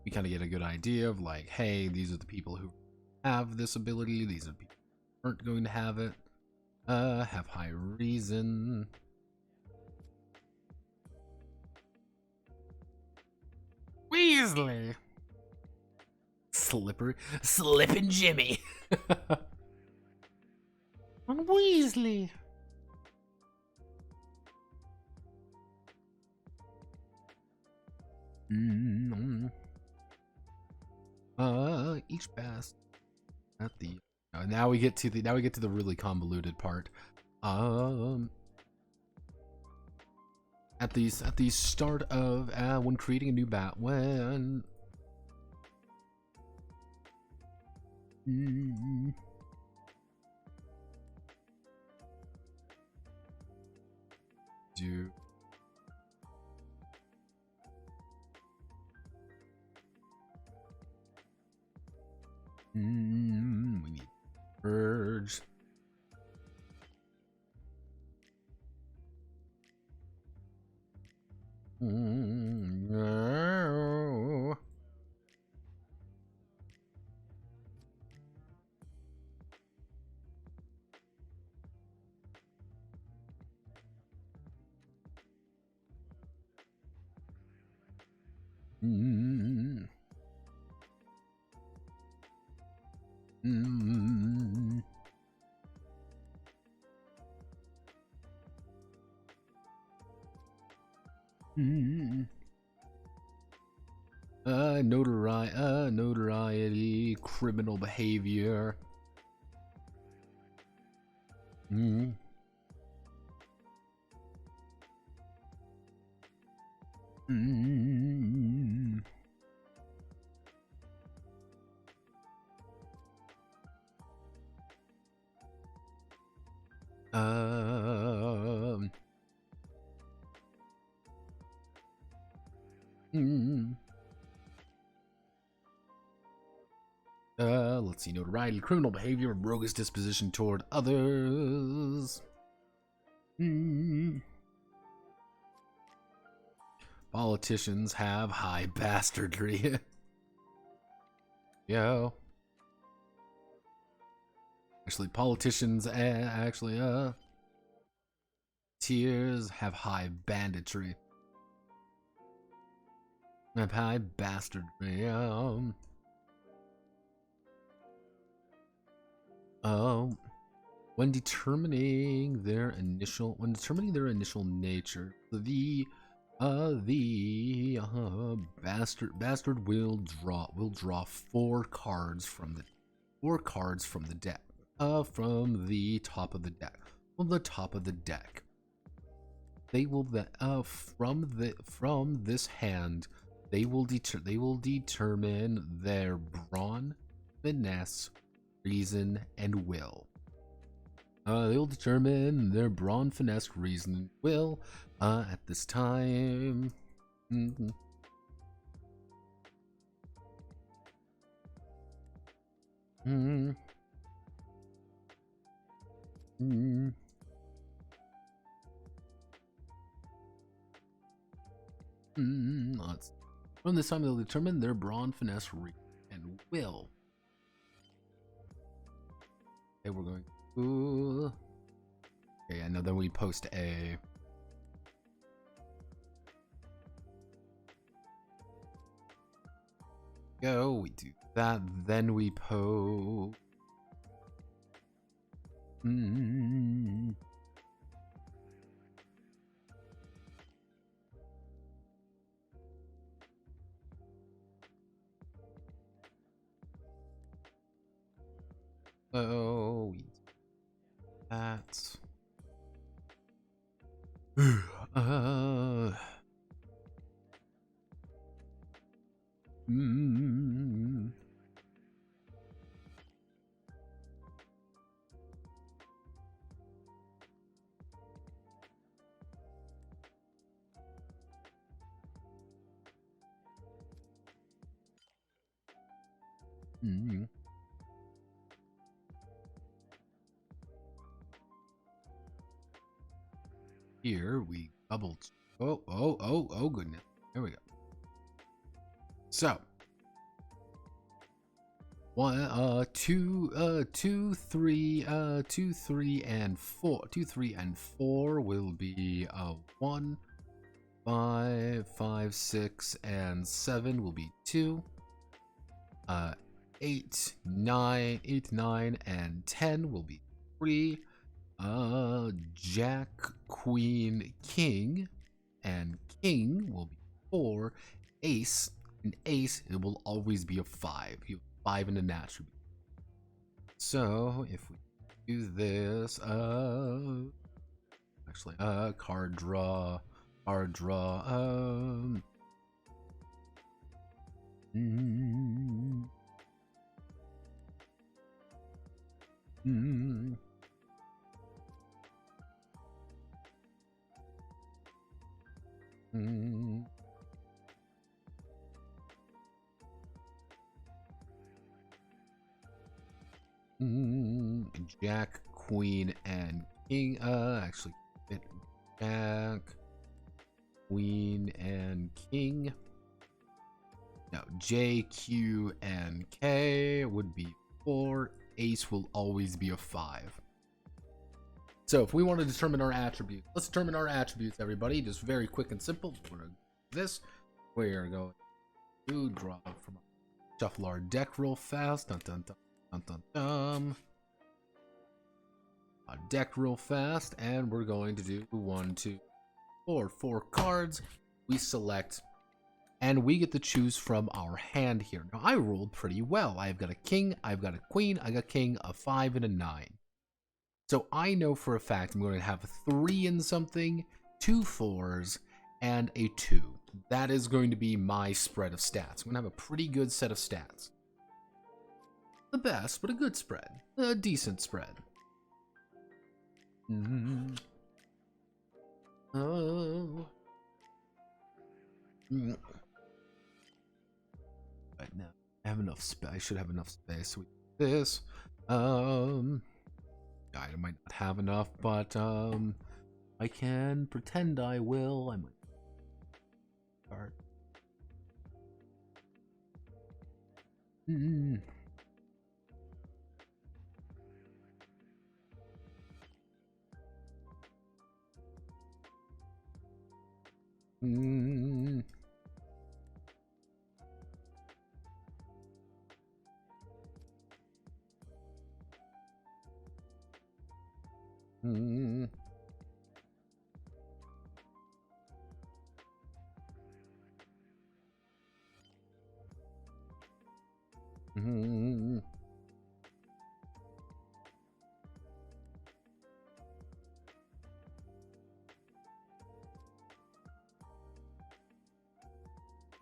We kind of get a good idea of like, hey, these are the people who have this ability, these are the people who aren't going to have it. Have high reason. Weasley. Slippin' Jimmy. On Weasley. Mm. Each BAST at the now we get to the really convoluted part. At the start of when creating a new bat mm, do we need urge. No. Mm. Mm. Mm. Notoriety, criminal behavior. Mm. Mm. Mm. Let's see. Notoriety, criminal behavior, roguish disposition toward others. Mm. Politicians have high bastardry. Yo. Actually, politicians tears have high banditry. Have high bastardry. Um. When determining their initial nature, the bastard will draw four cards from the deck. From the top of the deck. From the top of the deck. They will from this hand, they will determine their brawn, finesse, reason, and will. They will determine their brawn, finesse, reason, and will at this time. Mm-hmm. Mm-hmm. Mm-hmm. From this time, they'll determine their brawn, finesse, reason, and will. Okay, we're going. Ooh. Okay, and then we post A. Go, we do that, then we post. Oh, we do that. Here we double. Oh goodness. There we go. So 1, 2, 3, 2, 3, and 4. 2, 3, and 4 will be 1, 5, 5, 6, and 7 will be 2. 8, 9, and 10 will be 3. Jack, Queen, King, and King will be 4. Ace, and Ace, it will always be a 5. You have 5 in an attribute. So if we do this, actually, card draw. Jack, Queen, and King. Actually, Jack, Queen, and King. No, J, Q, and K would be 4. Ace will always be a 5. So if we want to determine our attributes, let's determine our attributes, everybody. Just very quick and simple. We're going to do this. We are going to draw from shuffle our deck real fast. Dun, dun, dun, dun, dun, dun. Our deck real fast, and we're going to do 1, 2, 4 cards. We select, and we get to choose from our hand here. Now I rolled pretty well. I've got a king, I've got a queen, I got king, a 5, and a 9. So I know for a fact I'm going to have 3 in something, 2 4s, and a 2. That is going to be my spread of stats. I'm going to have a pretty good set of stats. The best, but a good spread. A decent spread. Oh. Right now, I have enough space. I should have enough space with this. I might not have enough, but I can pretend I will. I might start.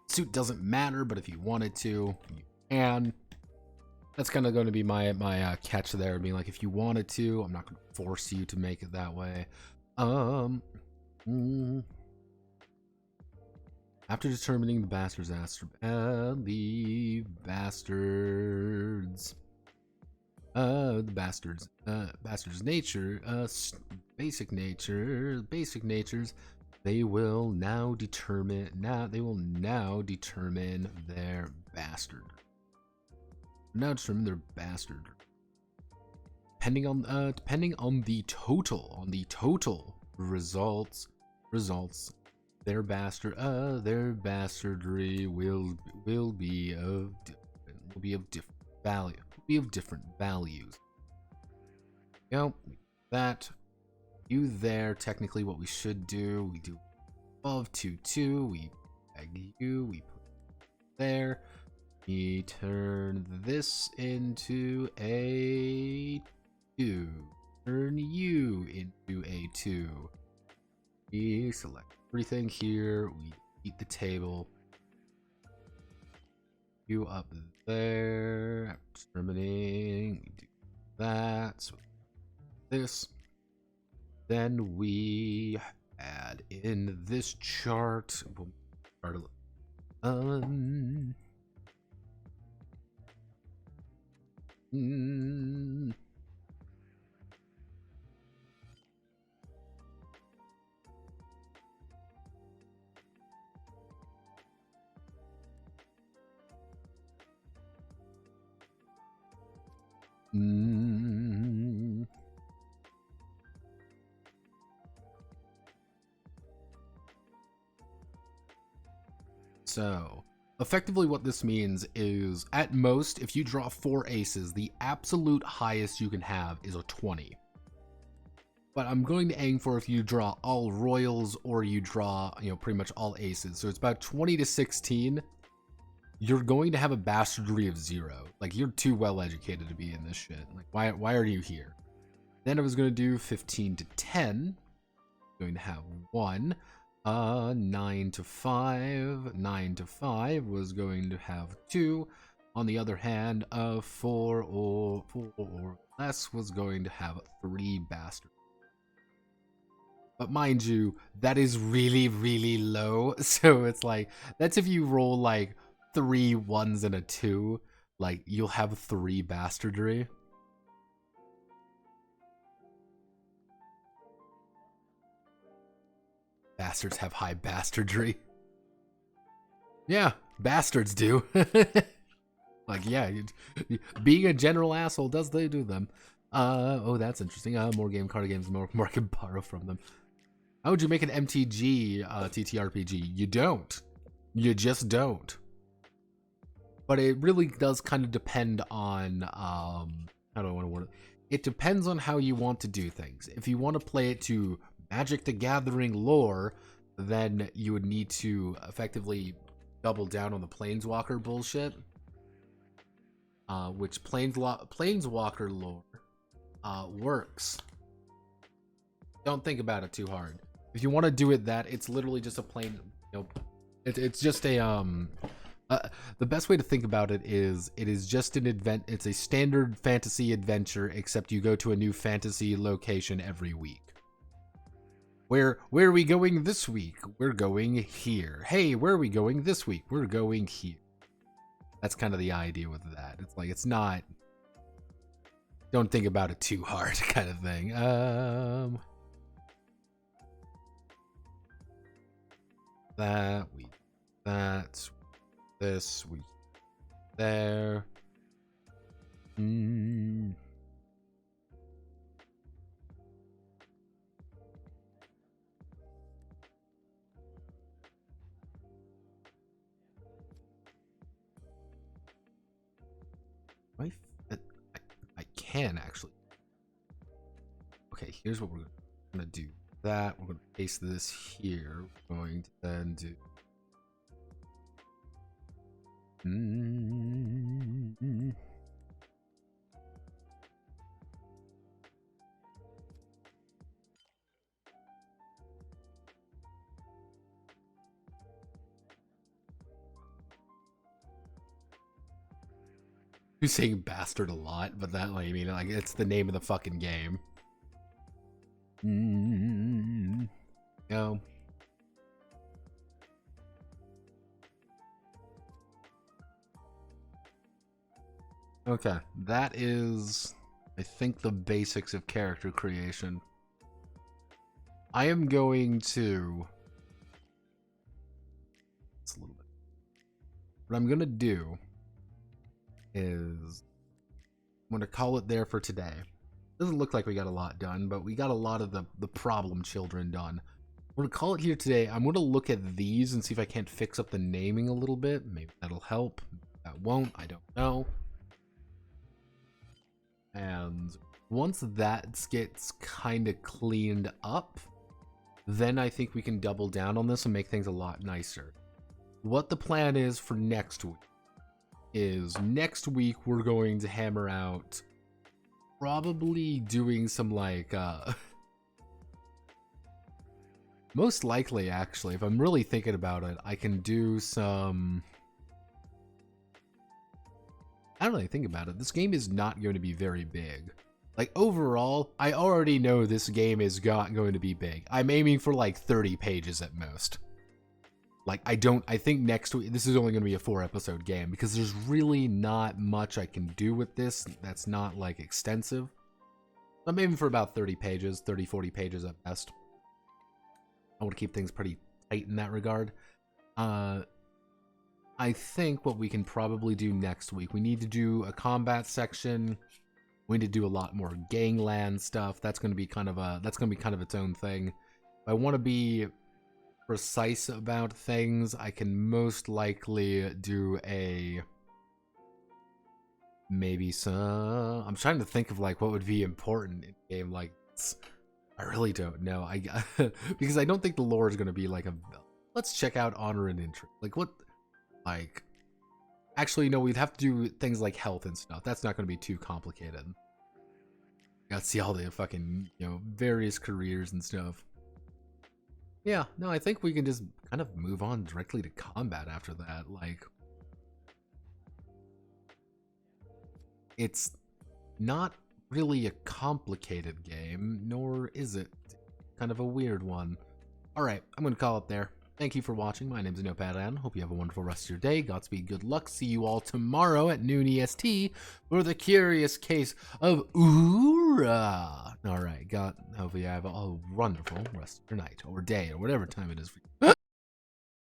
Suit doesn't matter, but if you wanted to, you can. That's kind of going to be my catch there, being like, if you wanted to, I'm not going to force you to make it that way. After determining the bastard's bastard's nature, basic natures, they will now determine their bastard. Depending on the total results, their bastardry will be of different values. You know, that you there, technically what we should do, we do above 2-2, we bag you, we put there, we turn this into a 2, turn you into a 2. We select everything here, we eat the table, you up there, determining, we do that, so this. Then we add in this chart. We'll start So, effectively what this means is, at most, if you draw 4 aces, the absolute highest you can have is a 20. But I'm going to aim for if you draw all royals or you draw, pretty much all aces. So it's about 20 to 16. You're going to have a bastardry of 0. Like, you're too well educated to be in this shit. Like, why are you here? Then I was going to do 15 to 10. Going to have 1. 9 to 5. 9 to 5 was going to have 2. On the other hand, 4 or less was going to have 3 bastards. But mind you, that is really, really low. So it's like, that's if you roll like 3 1s and a 2, like you'll have 3 bastardry. Bastards have high bastardry. Yeah, bastards do. Like, yeah, being a general asshole they do them. Oh, that's interesting. More card games, more can borrow from them. How would you make an MTG TTRPG? You don't. You just don't. But it really does kind of depend on, how do I want to word it? It depends on how you want to do things. If you want to play it to Magic the Gathering lore, then you would need to effectively double down on the Planeswalker bullshit. Which Planeswalker lore works. Don't think about it too hard. If you want to do it it's literally just a plain, it's just a, the best way to think about it is just an it's a standard fantasy adventure, except you go to a new fantasy location every week. Where are we going this week? We're going here. Hey, where are we going this week? We're going here. That's kind of the idea with that. It's like, it's not, don't think about it too hard kind of thing. This, we, there. I can actually. Okay, here's what we're gonna do. We're gonna paste this here. We're going to then do Who's saying bastard a lot, but that, like, I mean, like, it's the name of the fucking game. No. Okay, that is, I think, the basics of character creation. I am going to... It's a little bit. What I'm gonna do is I'm gonna call it there for today. Doesn't look like we got a lot done, but we got a lot of the problem children done. I'm gonna call it here today. I'm gonna look at these and see if I can't fix up the naming a little bit. Maybe that'll help. That won't. I don't know. And once that gets kind of cleaned up, then I think we can double down on this and make things a lot nicer. What the plan is for next week is next week we're going to hammer out probably doing some like most likely, actually, if I'm really thinking about it, I can do some... I don't really think about it. This game is not going to be very big. Like, overall, I already know this game is not going to be big. I'm aiming for like 30 pages at most. Like, I think next week, this is only going to be a 4-episode game because there's really not much I can do with this that's not, like, extensive. I'm aiming for about 30 pages, 30, 40 pages at best. I want to keep things pretty tight in that regard. I think what we can probably do next week, we need to do a combat section. We need to do a lot more gangland stuff. That's going to be kind of its own thing. If I want to be precise about things, I can most likely do a maybe some... I'm trying to think of like what would be important in a game like this. I really don't know. Because I don't think the lore is going to be like a... Let's check out honor and interest. Like what... Like... Actually, no, we'd have to do things like health and stuff. That's not going to be too complicated. Gotta see all the fucking, you know, various careers and stuff. Yeah, no, I think we can just kind of move on directly to combat after that. Like... It's not really a complicated game, nor is it kind of a weird one. Alright, I'm going to call it there. Thank you for watching. My name is Nopadan. Hope you have a wonderful rest of your day. Godspeed, good luck. See you all tomorrow at noon EST for the curious case of Ura. Alright, hope you have a wonderful rest of your night, or day, or whatever time it is for you.